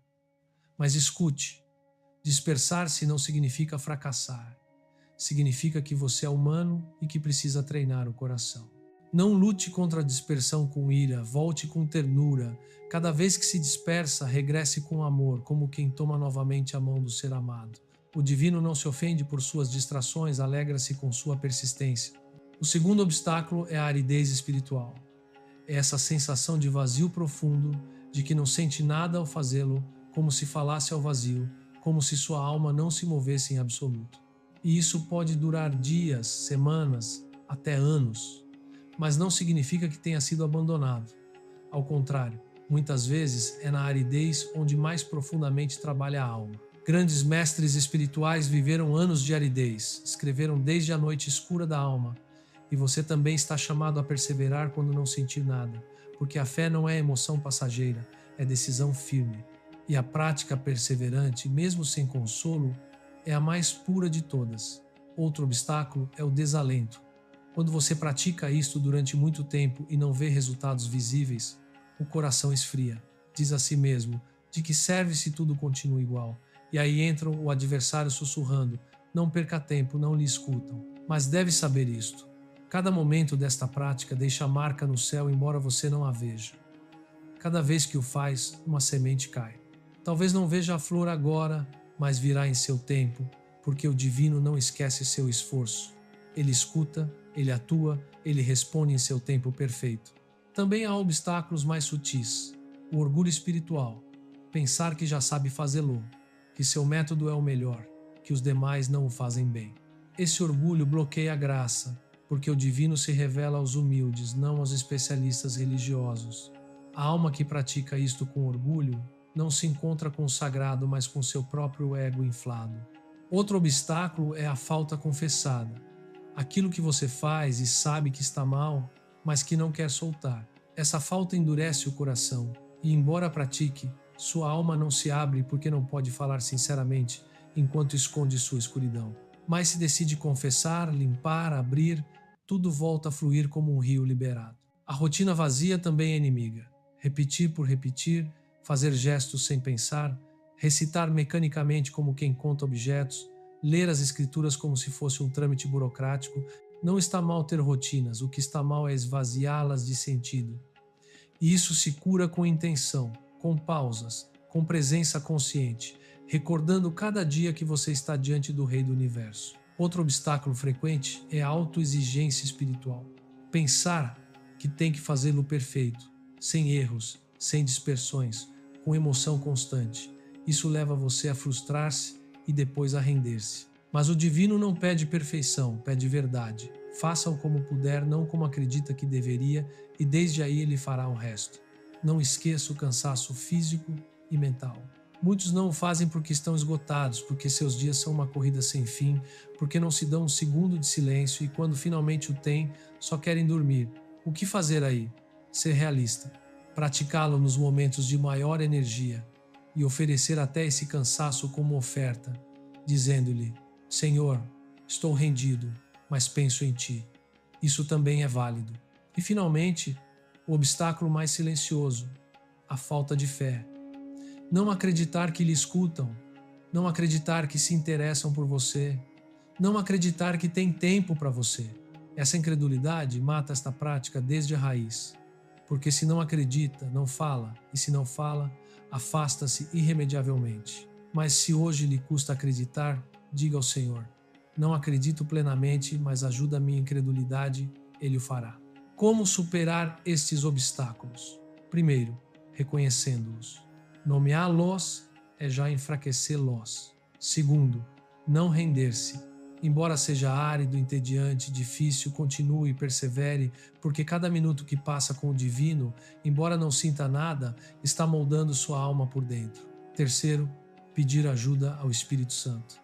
Mas escute, dispersar-se não significa fracassar. Significa que você é humano e que precisa treinar o coração. Não lute contra a dispersão com ira, volte com ternura. Cada vez que se dispersa, regresse com amor, como quem toma novamente a mão do ser amado. O divino não se ofende por suas distrações, alegra-se com sua persistência. O segundo obstáculo é a aridez espiritual. É essa sensação de vazio profundo, de que não sente nada ao fazê-lo, como se falasse ao vazio, como se sua alma não se movesse em absoluto. E isso pode durar dias, semanas, até anos. Mas não significa que tenha sido abandonado. Ao contrário, muitas vezes é na aridez onde mais profundamente trabalha a alma. Grandes mestres espirituais viveram anos de aridez, escreveram desde a noite escura da alma, e você também está chamado a perseverar quando não sentir nada, porque a fé não é emoção passageira, é decisão firme. E a prática perseverante, mesmo sem consolo, é a mais pura de todas. Outro obstáculo é o desalento. Quando você pratica isto durante muito tempo e não vê resultados visíveis, o coração esfria. Diz a si mesmo, de que serve se tudo continua igual? E aí entra o adversário sussurrando, não perca tempo, não lhe escutam. Mas deve saber isto. Cada momento desta prática deixa marca no céu, embora você não a veja. Cada vez que o faz, uma semente cai. Talvez não veja a flor agora, mas virá em seu tempo, porque o divino não esquece seu esforço. Ele escuta, ele atua, ele responde em seu tempo perfeito. Também há obstáculos mais sutis. O orgulho espiritual. Pensar que já sabe fazê-lo, que seu método é o melhor, que os demais não o fazem bem. Esse orgulho bloqueia a graça, porque o divino se revela aos humildes, não aos especialistas religiosos. A alma que pratica isto com orgulho não se encontra com o sagrado, mas com seu próprio ego inflado. Outro obstáculo é a falta confessada. Aquilo que você faz e sabe que está mal, mas que não quer soltar. Essa falta endurece o coração e, embora pratique, sua alma não se abre porque não pode falar sinceramente enquanto esconde sua escuridão. Mas se decide confessar, limpar, abrir, tudo volta a fluir como um rio liberado. A rotina vazia também é inimiga. Repetir por repetir, fazer gestos sem pensar, recitar mecanicamente como quem conta objetos, ler as escrituras como se fosse um trâmite burocrático. Não está mal ter rotinas, o que está mal é esvaziá-las de sentido. E isso se cura com intenção, com pausas, com presença consciente, recordando cada dia que você está diante do Rei do Universo. Outro obstáculo frequente é a autoexigência espiritual. Pensar que tem que fazê-lo perfeito, sem erros, sem dispersões, com emoção constante. Isso leva você a frustrar-se e depois a render-se. Mas o divino não pede perfeição, pede verdade. Faça-o como puder, não como acredita que deveria, e desde aí ele fará o resto. Não esqueça o cansaço físico e mental. Muitos não o fazem porque estão esgotados, porque seus dias são uma corrida sem fim, porque não se dão um segundo de silêncio e quando finalmente o têm, só querem dormir. O que fazer aí? Ser realista. Praticá-lo nos momentos de maior energia e oferecer até esse cansaço como oferta, dizendo-lhe, Senhor, estou rendido, mas penso em Ti. Isso também é válido. E finalmente, o obstáculo mais silencioso, a falta de fé. Não acreditar que lhe escutam, não acreditar que se interessam por você, não acreditar que tem tempo para você. Essa incredulidade mata esta prática desde a raiz. Porque se não acredita, não fala, e se não fala, afasta-se irremediavelmente. Mas se hoje lhe custa acreditar, diga ao Senhor, não acredito plenamente, mas ajuda a minha incredulidade, Ele o fará. Como superar estes obstáculos? Primeiro, reconhecendo-os. Nomeá-los é já enfraquecê-los. Segundo, não render-se. Embora seja árido, entediante, difícil, continue e persevere, porque cada minuto que passa com o divino, embora não sinta nada, está moldando sua alma por dentro. Terceiro, pedir ajuda ao Espírito Santo.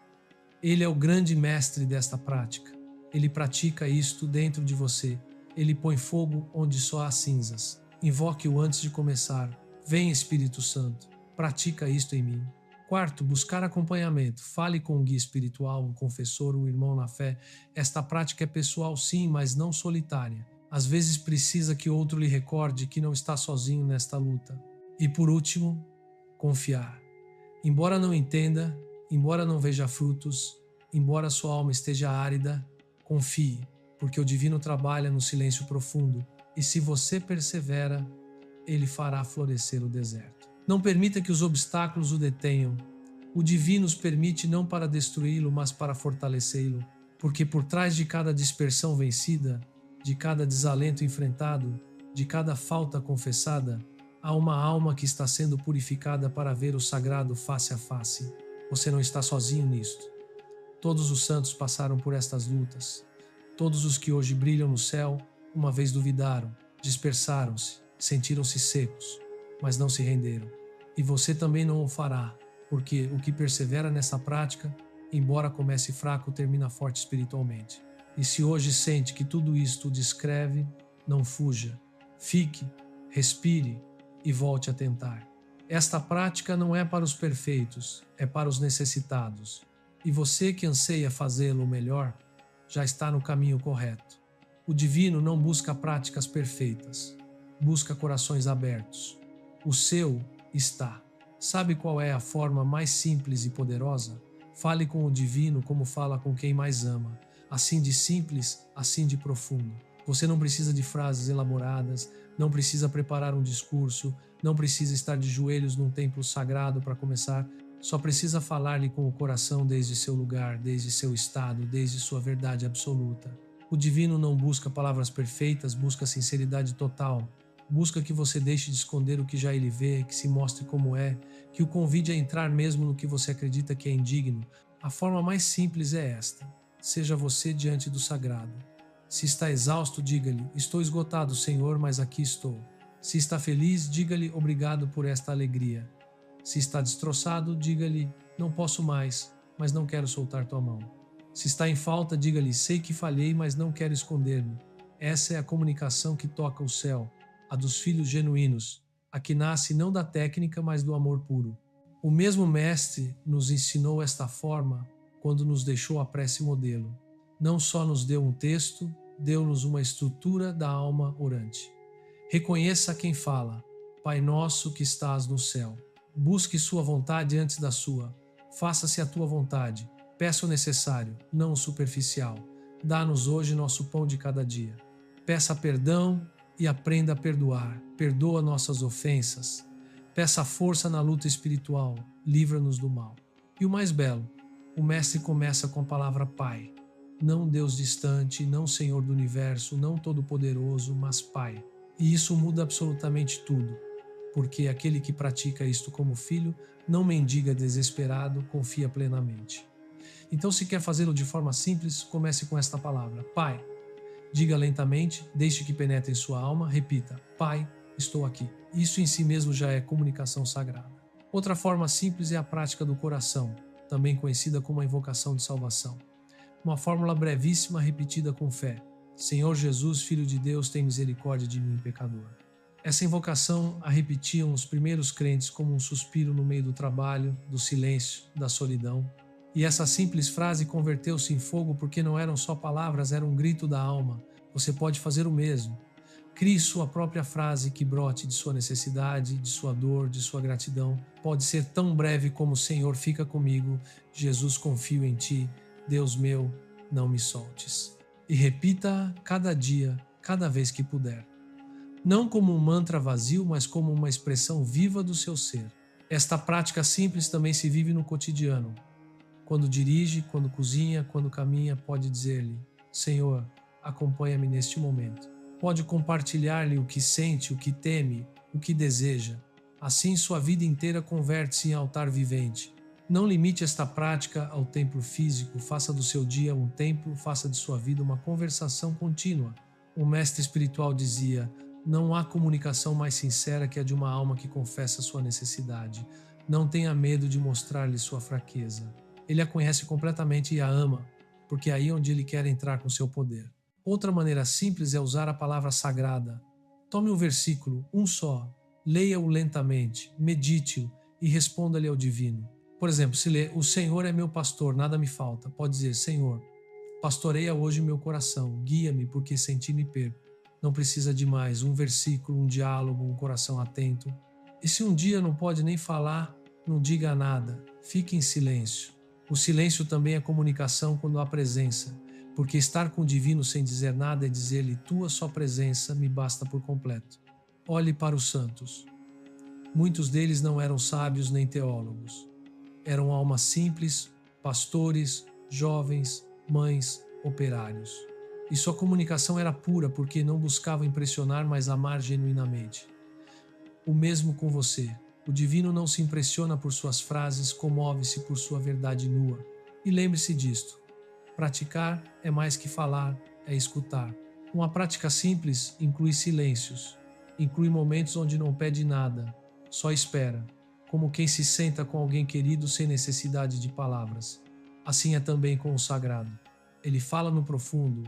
Ele é o grande mestre desta prática. Ele pratica isto dentro de você. Ele põe fogo onde só há cinzas. Invoque-o antes de começar. Vem, Espírito Santo, pratica isto em mim. Quarto, buscar acompanhamento. Fale com um guia espiritual, um confessor, um irmão na fé. Esta prática é pessoal sim, mas não solitária. Às vezes precisa que outro lhe recorde que não está sozinho nesta luta. E por último, confiar. Embora não entenda, embora não veja frutos, embora sua alma esteja árida, confie, porque o divino trabalha no silêncio profundo, e se você persevera, ele fará florescer o deserto. Não permita que os obstáculos o detenham. O divino os permite não para destruí-lo, mas para fortalecê-lo, porque por trás de cada dispersão vencida, de cada desalento enfrentado, de cada falta confessada, há uma alma que está sendo purificada para ver o sagrado face a face. Você não está sozinho nisto. Todos os santos passaram por estas lutas. Todos os que hoje brilham no céu, uma vez duvidaram, dispersaram-se, sentiram-se secos, mas não se renderam. E você também não o fará, porque o que persevera nessa prática, embora comece fraco, termina forte espiritualmente. E se hoje sente que tudo isto o descreve, não fuja. Fique, respire e volte a tentar. Esta prática não é para os perfeitos, é para os necessitados. E você que anseia fazê-lo melhor, já está no caminho correto. O divino não busca práticas perfeitas, busca corações abertos. O seu está. Sabe qual é a forma mais simples e poderosa? Fale com o divino como fala com quem mais ama. Assim de simples, assim de profundo. Você não precisa de frases elaboradas, não precisa preparar um discurso, não precisa estar de joelhos num templo sagrado para começar. Só precisa falar-lhe com o coração desde seu lugar, desde seu estado, desde sua verdade absoluta. O divino não busca palavras perfeitas, busca sinceridade total. Busca que você deixe de esconder o que já ele vê, que se mostre como é, que o convide a entrar mesmo no que você acredita que é indigno. A forma mais simples é esta. Seja você diante do sagrado. Se está exausto, diga-lhe: estou esgotado, Senhor, mas aqui estou. Se está feliz, diga-lhe: obrigado por esta alegria. Se está destroçado, diga-lhe: não posso mais, mas não quero soltar tua mão. Se está em falta, diga-lhe: sei que falhei, mas não quero esconder-me. Essa é a comunicação que toca o céu, a dos filhos genuínos, a que nasce não da técnica, mas do amor puro. O mesmo Mestre nos ensinou esta forma quando nos deixou a prece modelo. Não só nos deu um texto, deu-nos uma estrutura da alma orante. Reconheça quem fala: Pai nosso que estás no céu. Busque sua vontade antes da sua. Faça-se a tua vontade. Peça o necessário, não o superficial. Dá-nos hoje nosso pão de cada dia. Peça perdão e aprenda a perdoar. Perdoa nossas ofensas. Peça força na luta espiritual. Livra-nos do mal. E o mais belo, o Mestre começa com a palavra Pai. Não Deus distante, não Senhor do Universo, não Todo-Poderoso, mas Pai. E isso muda absolutamente tudo, porque aquele que pratica isto como filho não mendiga desesperado, confia plenamente. Então, se quer fazê-lo de forma simples, comece com esta palavra: Pai. Diga lentamente, deixe que penetre em sua alma, repita: Pai, estou aqui. Isso em si mesmo já é comunicação sagrada. Outra forma simples é a prática do coração, também conhecida como a invocação de salvação. Uma fórmula brevíssima repetida com fé: Senhor Jesus, Filho de Deus, tem misericórdia de mim, pecador. Essa invocação a repetiam os primeiros crentes como um suspiro no meio do trabalho, do silêncio, da solidão. E essa simples frase converteu-se em fogo porque não eram só palavras, era um grito da alma. Você pode fazer o mesmo. Crie sua própria frase que brote de sua necessidade, de sua dor, de sua gratidão. Pode ser tão breve como: Senhor, fica comigo. Jesus, confio em ti. Deus meu, não me soltes. E repita cada dia, cada vez que puder. Não como um mantra vazio, mas como uma expressão viva do seu ser. Esta prática simples também se vive no cotidiano. Quando dirige, quando cozinha, quando caminha, pode dizer-lhe: Senhor, acompanha-me neste momento. Pode compartilhar-lhe o que sente, o que teme, o que deseja. Assim sua vida inteira converte-se em altar vivente. Não limite esta prática ao templo físico, faça do seu dia um templo, faça de sua vida uma conversação contínua. O mestre espiritual dizia: não há comunicação mais sincera que a de uma alma que confessa sua necessidade. Não tenha medo de mostrar-lhe sua fraqueza. Ele a conhece completamente e a ama, porque é aí onde ele quer entrar com seu poder. Outra maneira simples é usar a palavra sagrada. Tome um versículo, um só, leia-o lentamente, medite-o e responda-lhe ao divino. Por exemplo, se lê, o Senhor é meu pastor, nada me falta. Pode dizer, Senhor, pastoreia hoje meu coração, guia-me porque sem ti me perco. Não precisa de mais um versículo, um diálogo, um coração atento. E se um dia não pode nem falar, não diga nada, fique em silêncio. O silêncio também é comunicação quando há presença, porque estar com o divino sem dizer nada é dizer-lhe, tua só presença me basta por completo. Olhe para os santos. Muitos deles não eram sábios nem teólogos. Eram almas simples, pastores, jovens, mães, operários. E sua comunicação era pura porque não buscavam impressionar, mas amar genuinamente. O mesmo com você. O divino não se impressiona por suas frases, comove-se por sua verdade nua. E lembre-se disto: praticar é mais que falar, é escutar. Uma prática simples inclui silêncios, inclui momentos onde não pede nada, só espera, como quem se senta com alguém querido sem necessidade de palavras. Assim é também com o sagrado. Ele fala no profundo,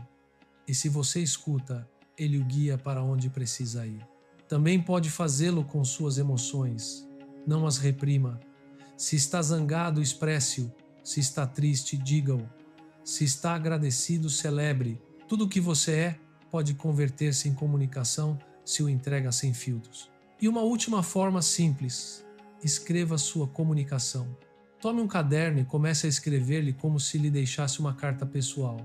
e se você escuta, ele o guia para onde precisa ir. Também pode fazê-lo com suas emoções. Não as reprima. Se está zangado, expresse-o. Se está triste, diga-o. Se está agradecido, celebre. Tudo o que você é pode converter-se em comunicação se o entrega sem filtros. E uma última forma simples: escreva sua comunicação. Tome um caderno e comece a escrever-lhe como se lhe deixasse uma carta pessoal.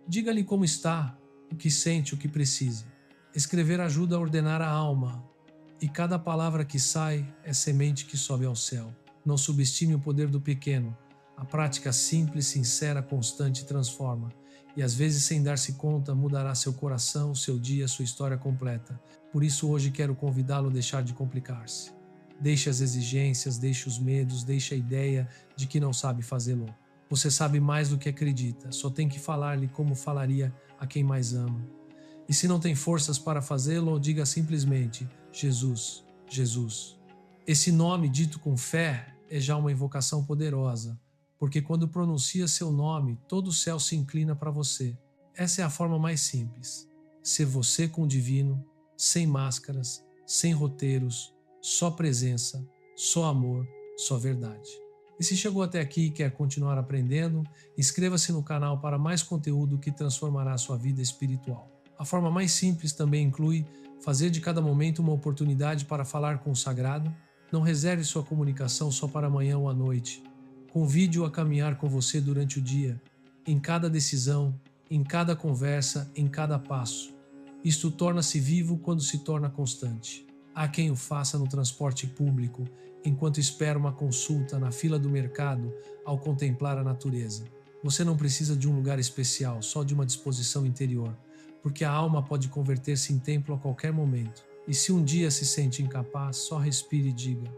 Diga-lhe como está, o que sente, o que precisa. Escrever ajuda a ordenar a alma, e cada palavra que sai é semente que sobe ao céu. Não subestime o poder do pequeno. A prática simples, sincera, constante transforma, e às vezes, sem dar-se conta, mudará seu coração, seu dia, sua história completa. Por isso hoje quero convidá-lo a deixar de complicar-se. Deixe as exigências, deixe os medos, deixe a ideia de que não sabe fazê-lo. Você sabe mais do que acredita, só tem que falar-lhe como falaria a quem mais ama. E se não tem forças para fazê-lo, diga simplesmente, Jesus, Jesus. Esse nome dito com fé é já uma invocação poderosa, porque quando pronuncia seu nome, todo o céu se inclina para você. Essa é a forma mais simples. Ser você com o divino, sem máscaras, sem roteiros, só presença, só amor, só verdade. E se chegou até aqui e quer continuar aprendendo, inscreva-se no canal para mais conteúdo que transformará a sua vida espiritual. A forma mais simples também inclui fazer de cada momento uma oportunidade para falar com o sagrado. Não reserve sua comunicação só para amanhã ou à noite. Convide-o a caminhar com você durante o dia, em cada decisão, em cada conversa, em cada passo. Isto torna-se vivo quando se torna constante. Há quem o faça no transporte público, enquanto espera uma consulta na fila do mercado, ao contemplar a natureza. Você não precisa de um lugar especial, só de uma disposição interior, porque a alma pode converter-se em templo a qualquer momento. E se um dia se sente incapaz, só respire e diga: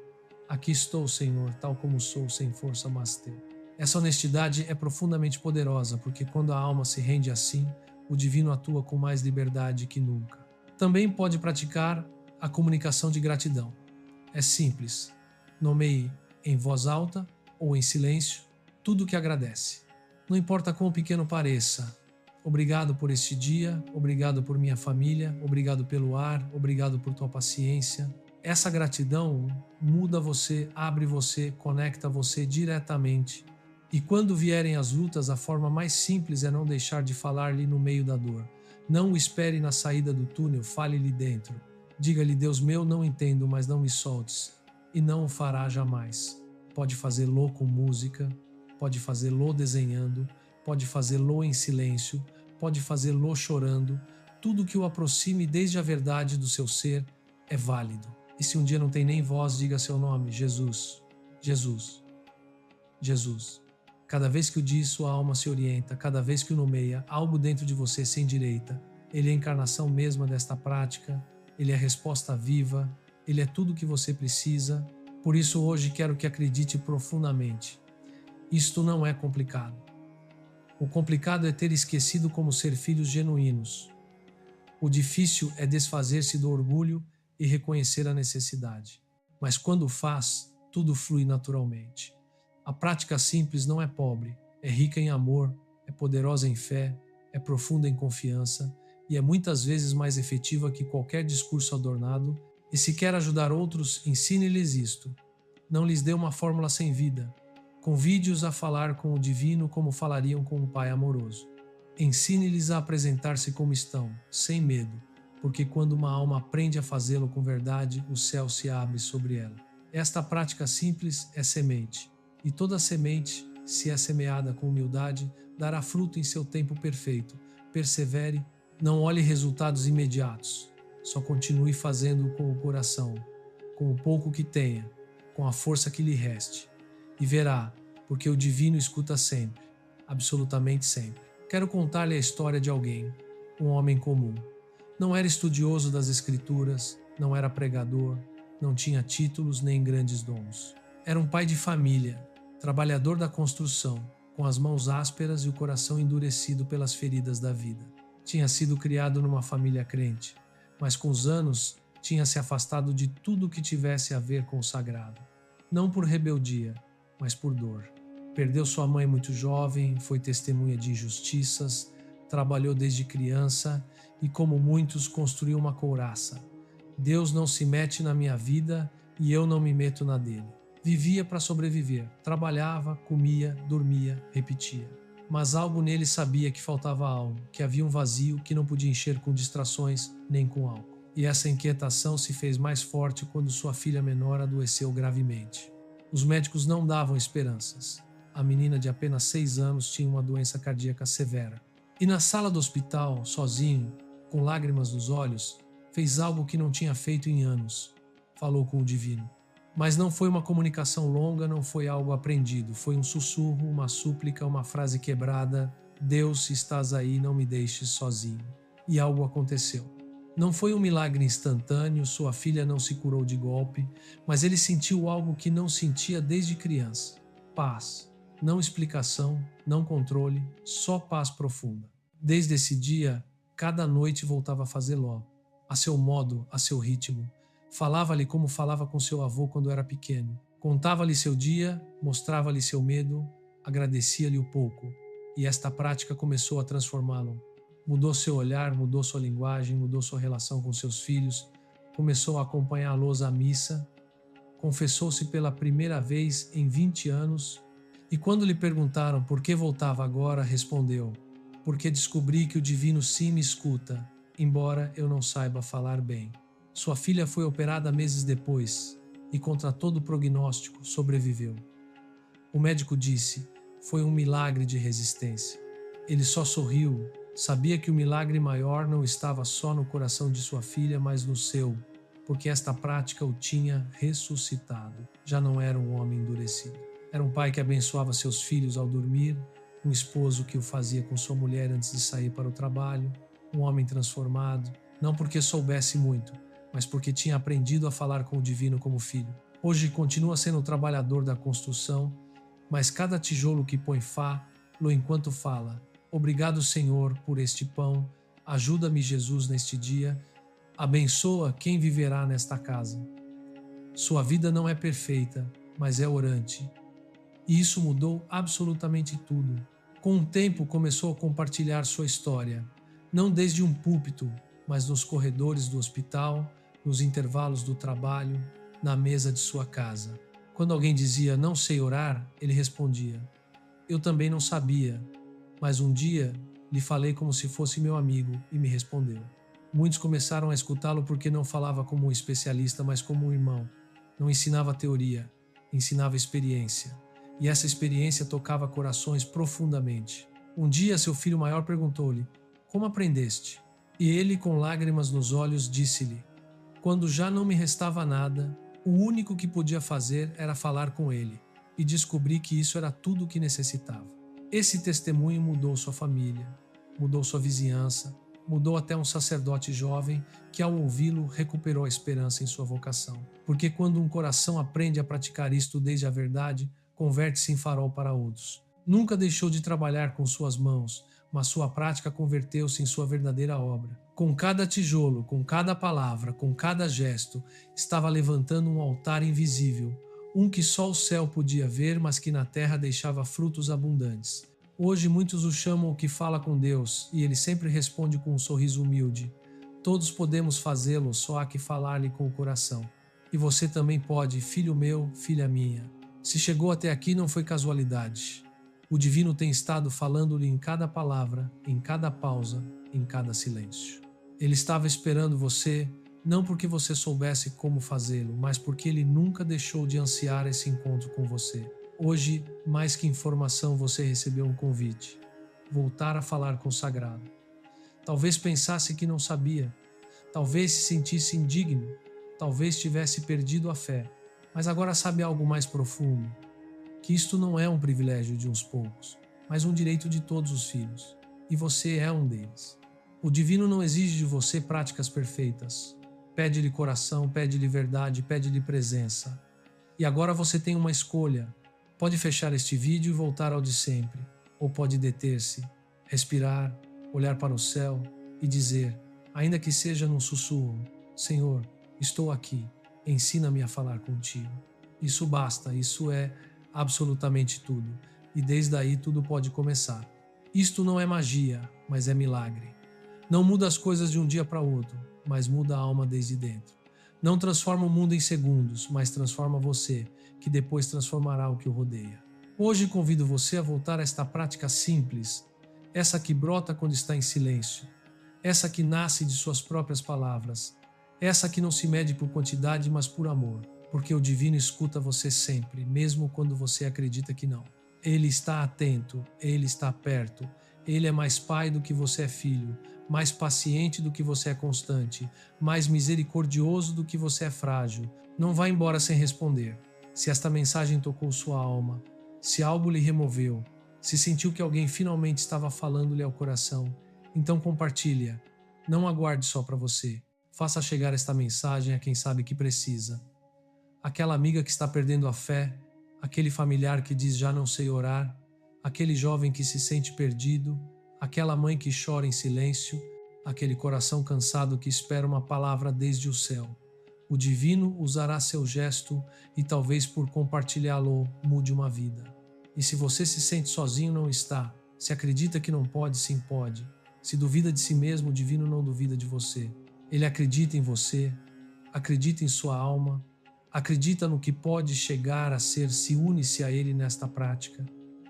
aqui estou, Senhor, tal como sou, sem força, mas teu. Essa honestidade é profundamente poderosa, porque quando a alma se rende assim, o divino atua com mais liberdade que nunca. Também pode praticar a comunicação de gratidão. É simples. Nomeie em voz alta ou em silêncio tudo o que agradece. Não importa quão pequeno pareça. Obrigado por este dia, obrigado por minha família, obrigado pelo ar, obrigado por tua paciência. Essa gratidão muda você, abre você, conecta você diretamente. E quando vierem as lutas, a forma mais simples é não deixar de falar-lhe no meio da dor. Não o espere na saída do túnel, fale-lhe dentro. Diga-lhe: Deus meu, não entendo, mas não me soltes. E não o fará jamais. Pode fazê-lo com música, pode fazê-lo desenhando, pode fazê-lo em silêncio, pode fazê-lo chorando. Tudo que o aproxime desde a verdade do seu ser é válido. E se um dia não tem nem voz, diga seu nome: Jesus, Jesus, Jesus. Cada vez que o diz, sua alma se orienta. Cada vez que o nomeia, algo dentro de você se endireita. Ele é a encarnação mesma desta prática. Ele é a resposta viva. Ele é tudo o que você precisa. Por isso hoje quero que acredite profundamente. Isto não é complicado. O complicado é ter esquecido como ser filhos genuínos. O difícil é desfazer-se do orgulho e reconhecer a necessidade. Mas quando faz, tudo flui naturalmente. A prática simples não é pobre, é rica em amor, é poderosa em fé, é profunda em confiança e é muitas vezes mais efetiva que qualquer discurso adornado. E se quer ajudar outros, ensine-lhes isto. Não lhes dê uma fórmula sem vida. Convide-os a falar com o divino como falariam com um pai amoroso. Ensine-lhes a apresentar-se como estão, sem medo, porque quando uma alma aprende a fazê-lo com verdade, o céu se abre sobre ela. Esta prática simples é semente, e toda semente, se é semeada com humildade, dará fruto em seu tempo perfeito. Persevere, não olhe resultados imediatos, só continue fazendo-o com o coração, com o pouco que tenha, com a força que lhe reste. E verá, porque o divino escuta sempre, absolutamente sempre. Quero contar-lhe a história de alguém, um homem comum. Não era estudioso das escrituras, não era pregador, não tinha títulos nem grandes dons. Era um pai de família, trabalhador da construção, com as mãos ásperas e o coração endurecido pelas feridas da vida. Tinha sido criado numa família crente, mas com os anos tinha se afastado de tudo que tivesse a ver com o sagrado. Não por rebeldia, mas por dor. Perdeu sua mãe muito jovem, foi testemunha de injustiças, trabalhou desde criança e, como muitos, construiu uma couraça. Deus não se mete na minha vida e eu não me meto na dele. Vivia para sobreviver, trabalhava, comia, dormia, repetia. Mas algo nele sabia que faltava algo, que havia um vazio que não podia encher com distrações nem com álcool. E essa inquietação se fez mais forte quando sua filha menor adoeceu gravemente. Os médicos não davam esperanças. A menina de apenas 6 anos tinha uma doença cardíaca severa. E na sala do hospital, sozinho, com lágrimas nos olhos, fez algo que não tinha feito em anos. Falou com o divino. Mas não foi uma comunicação longa, não foi algo aprendido. Foi um sussurro, uma súplica, uma frase quebrada. Deus, se estás aí, não me deixes sozinho. E algo aconteceu. Não foi um milagre instantâneo, sua filha não se curou de golpe, mas ele sentiu algo que não sentia desde criança. Paz. Não explicação, não controle, só paz profunda. Desde esse dia, cada noite voltava a fazer Ló, a seu modo, a seu ritmo. Falava-lhe como falava com seu avô quando era pequeno. Contava-lhe seu dia, mostrava-lhe seu medo, agradecia-lhe o pouco. E esta prática começou a transformá-lo. Mudou seu olhar, mudou sua linguagem, mudou sua relação com seus filhos, começou a acompanhá-los à missa, confessou-se pela primeira vez em 20 anos e quando lhe perguntaram por que voltava agora, respondeu: porque descobri que o divino sim me escuta, embora eu não saiba falar bem. Sua filha foi operada meses depois e, contra todo prognóstico, sobreviveu. O médico disse: foi um milagre de resistência. Ele só sorriu, sabia que o milagre maior não estava só no coração de sua filha, mas no seu, porque esta prática o tinha ressuscitado. Já não era um homem endurecido. Era um pai que abençoava seus filhos ao dormir, um esposo que o fazia com sua mulher antes de sair para o trabalho, um homem transformado, não porque soubesse muito, mas porque tinha aprendido a falar com o divino como filho. Hoje continua sendo o trabalhador da construção, mas cada tijolo que põe fá-lo enquanto fala: obrigado, Senhor, por este pão, ajuda-me, Jesus, neste dia, abençoa quem viverá nesta casa. Sua vida não é perfeita, mas é orante. E isso mudou absolutamente tudo. Com o tempo começou a compartilhar sua história, não desde um púlpito, mas nos corredores do hospital, nos intervalos do trabalho, na mesa de sua casa. Quando alguém dizia não sei orar, ele respondia: eu também não sabia, mas um dia lhe falei como se fosse meu amigo e me respondeu. Muitos começaram a escutá-lo porque não falava como um especialista, mas como um irmão. Não ensinava teoria, ensinava experiência. E essa experiência tocava corações profundamente. Um dia seu filho maior perguntou-lhe: como aprendeste? E ele, com lágrimas nos olhos, disse-lhe: quando já não me restava nada, o único que podia fazer era falar com ele, e descobri que isso era tudo o que necessitava. Esse testemunho mudou sua família, mudou sua vizinhança, mudou até um sacerdote jovem que, ao ouvi-lo, recuperou a esperança em sua vocação. Porque quando um coração aprende a praticar isto desde a verdade, converte-se em farol para outros. Nunca deixou de trabalhar com suas mãos, mas sua prática converteu-se em sua verdadeira obra. Com cada tijolo, com cada palavra, com cada gesto, estava levantando um altar invisível, um que só o céu podia ver, mas que na terra deixava frutos abundantes. Hoje muitos o chamam o que fala com Deus, e ele sempre responde com um sorriso humilde. Todos podemos fazê-lo, só há que falar-lhe com o coração. E você também pode, filho meu, filha minha. Se chegou até aqui não foi casualidade. O divino tem estado falando-lhe em cada palavra, em cada pausa, em cada silêncio. Ele estava esperando você, não porque você soubesse como fazê-lo, mas porque ele nunca deixou de ansiar esse encontro com você. Hoje, mais que informação, você recebeu um convite. Voltar a falar com o sagrado. Talvez pensasse que não sabia. Talvez se sentisse indigno. Talvez tivesse perdido a fé. Mas agora sabe algo mais profundo. Que isto não é um privilégio de uns poucos, mas um direito de todos os filhos. E você é um deles. O divino não exige de você práticas perfeitas. Pede-lhe coração, pede-lhe verdade, pede-lhe presença. E agora você tem uma escolha. Pode fechar este vídeo e voltar ao de sempre. Ou pode deter-se, respirar, olhar para o céu e dizer, ainda que seja num sussurro, Senhor, estou aqui, ensina-me a falar contigo. Isso basta, isso é absolutamente tudo. E desde aí tudo pode começar. Isto não é magia, mas é milagre. Não muda as coisas de um dia para outro, mas muda a alma desde dentro. Não transforma o mundo em segundos, mas transforma você, que depois transformará o que o rodeia. Hoje convido você a voltar a esta prática simples, essa que brota quando está em silêncio, essa que nasce de suas próprias palavras, essa que não se mede por quantidade, mas por amor, porque o divino escuta você sempre, mesmo quando você acredita que não. Ele está atento, ele está perto, ele é mais pai do que você é filho, mais paciente do que você é constante, mais misericordioso do que você é frágil. Não vá embora sem responder. Se esta mensagem tocou sua alma, se algo lhe removeu, se sentiu que alguém finalmente estava falando-lhe ao coração, então compartilhe-a. Não aguarde só para você. Faça chegar esta mensagem a quem sabe que precisa. Aquela amiga que está perdendo a fé, aquele familiar que diz já não sei orar, aquele jovem que se sente perdido, aquela mãe que chora em silêncio, aquele coração cansado que espera uma palavra desde o céu. O divino usará seu gesto e talvez por compartilhá-lo mude uma vida. E se você se sente sozinho, não está. Se acredita que não pode, sim pode. Se duvida de si mesmo, o divino não duvida de você. Ele acredita em você, acredita em sua alma, acredita no que pode chegar a ser, se une-se a ele nesta prática.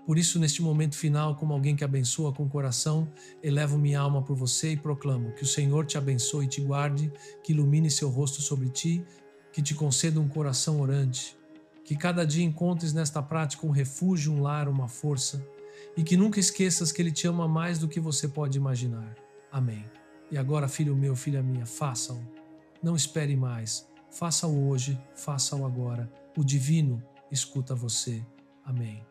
Por isso, neste momento final, como alguém que abençoa com o coração, elevo minha alma por você e proclamo que o Senhor te abençoe e te guarde, que ilumine seu rosto sobre ti, que te conceda um coração orante, que cada dia encontres nesta prática um refúgio, um lar, uma força, e que nunca esqueças que Ele te ama mais do que você pode imaginar. Amém. E agora, filho meu, filha minha, faça-o. Não espere mais. Faça-o hoje, faça-o agora. O divino escuta você. Amém.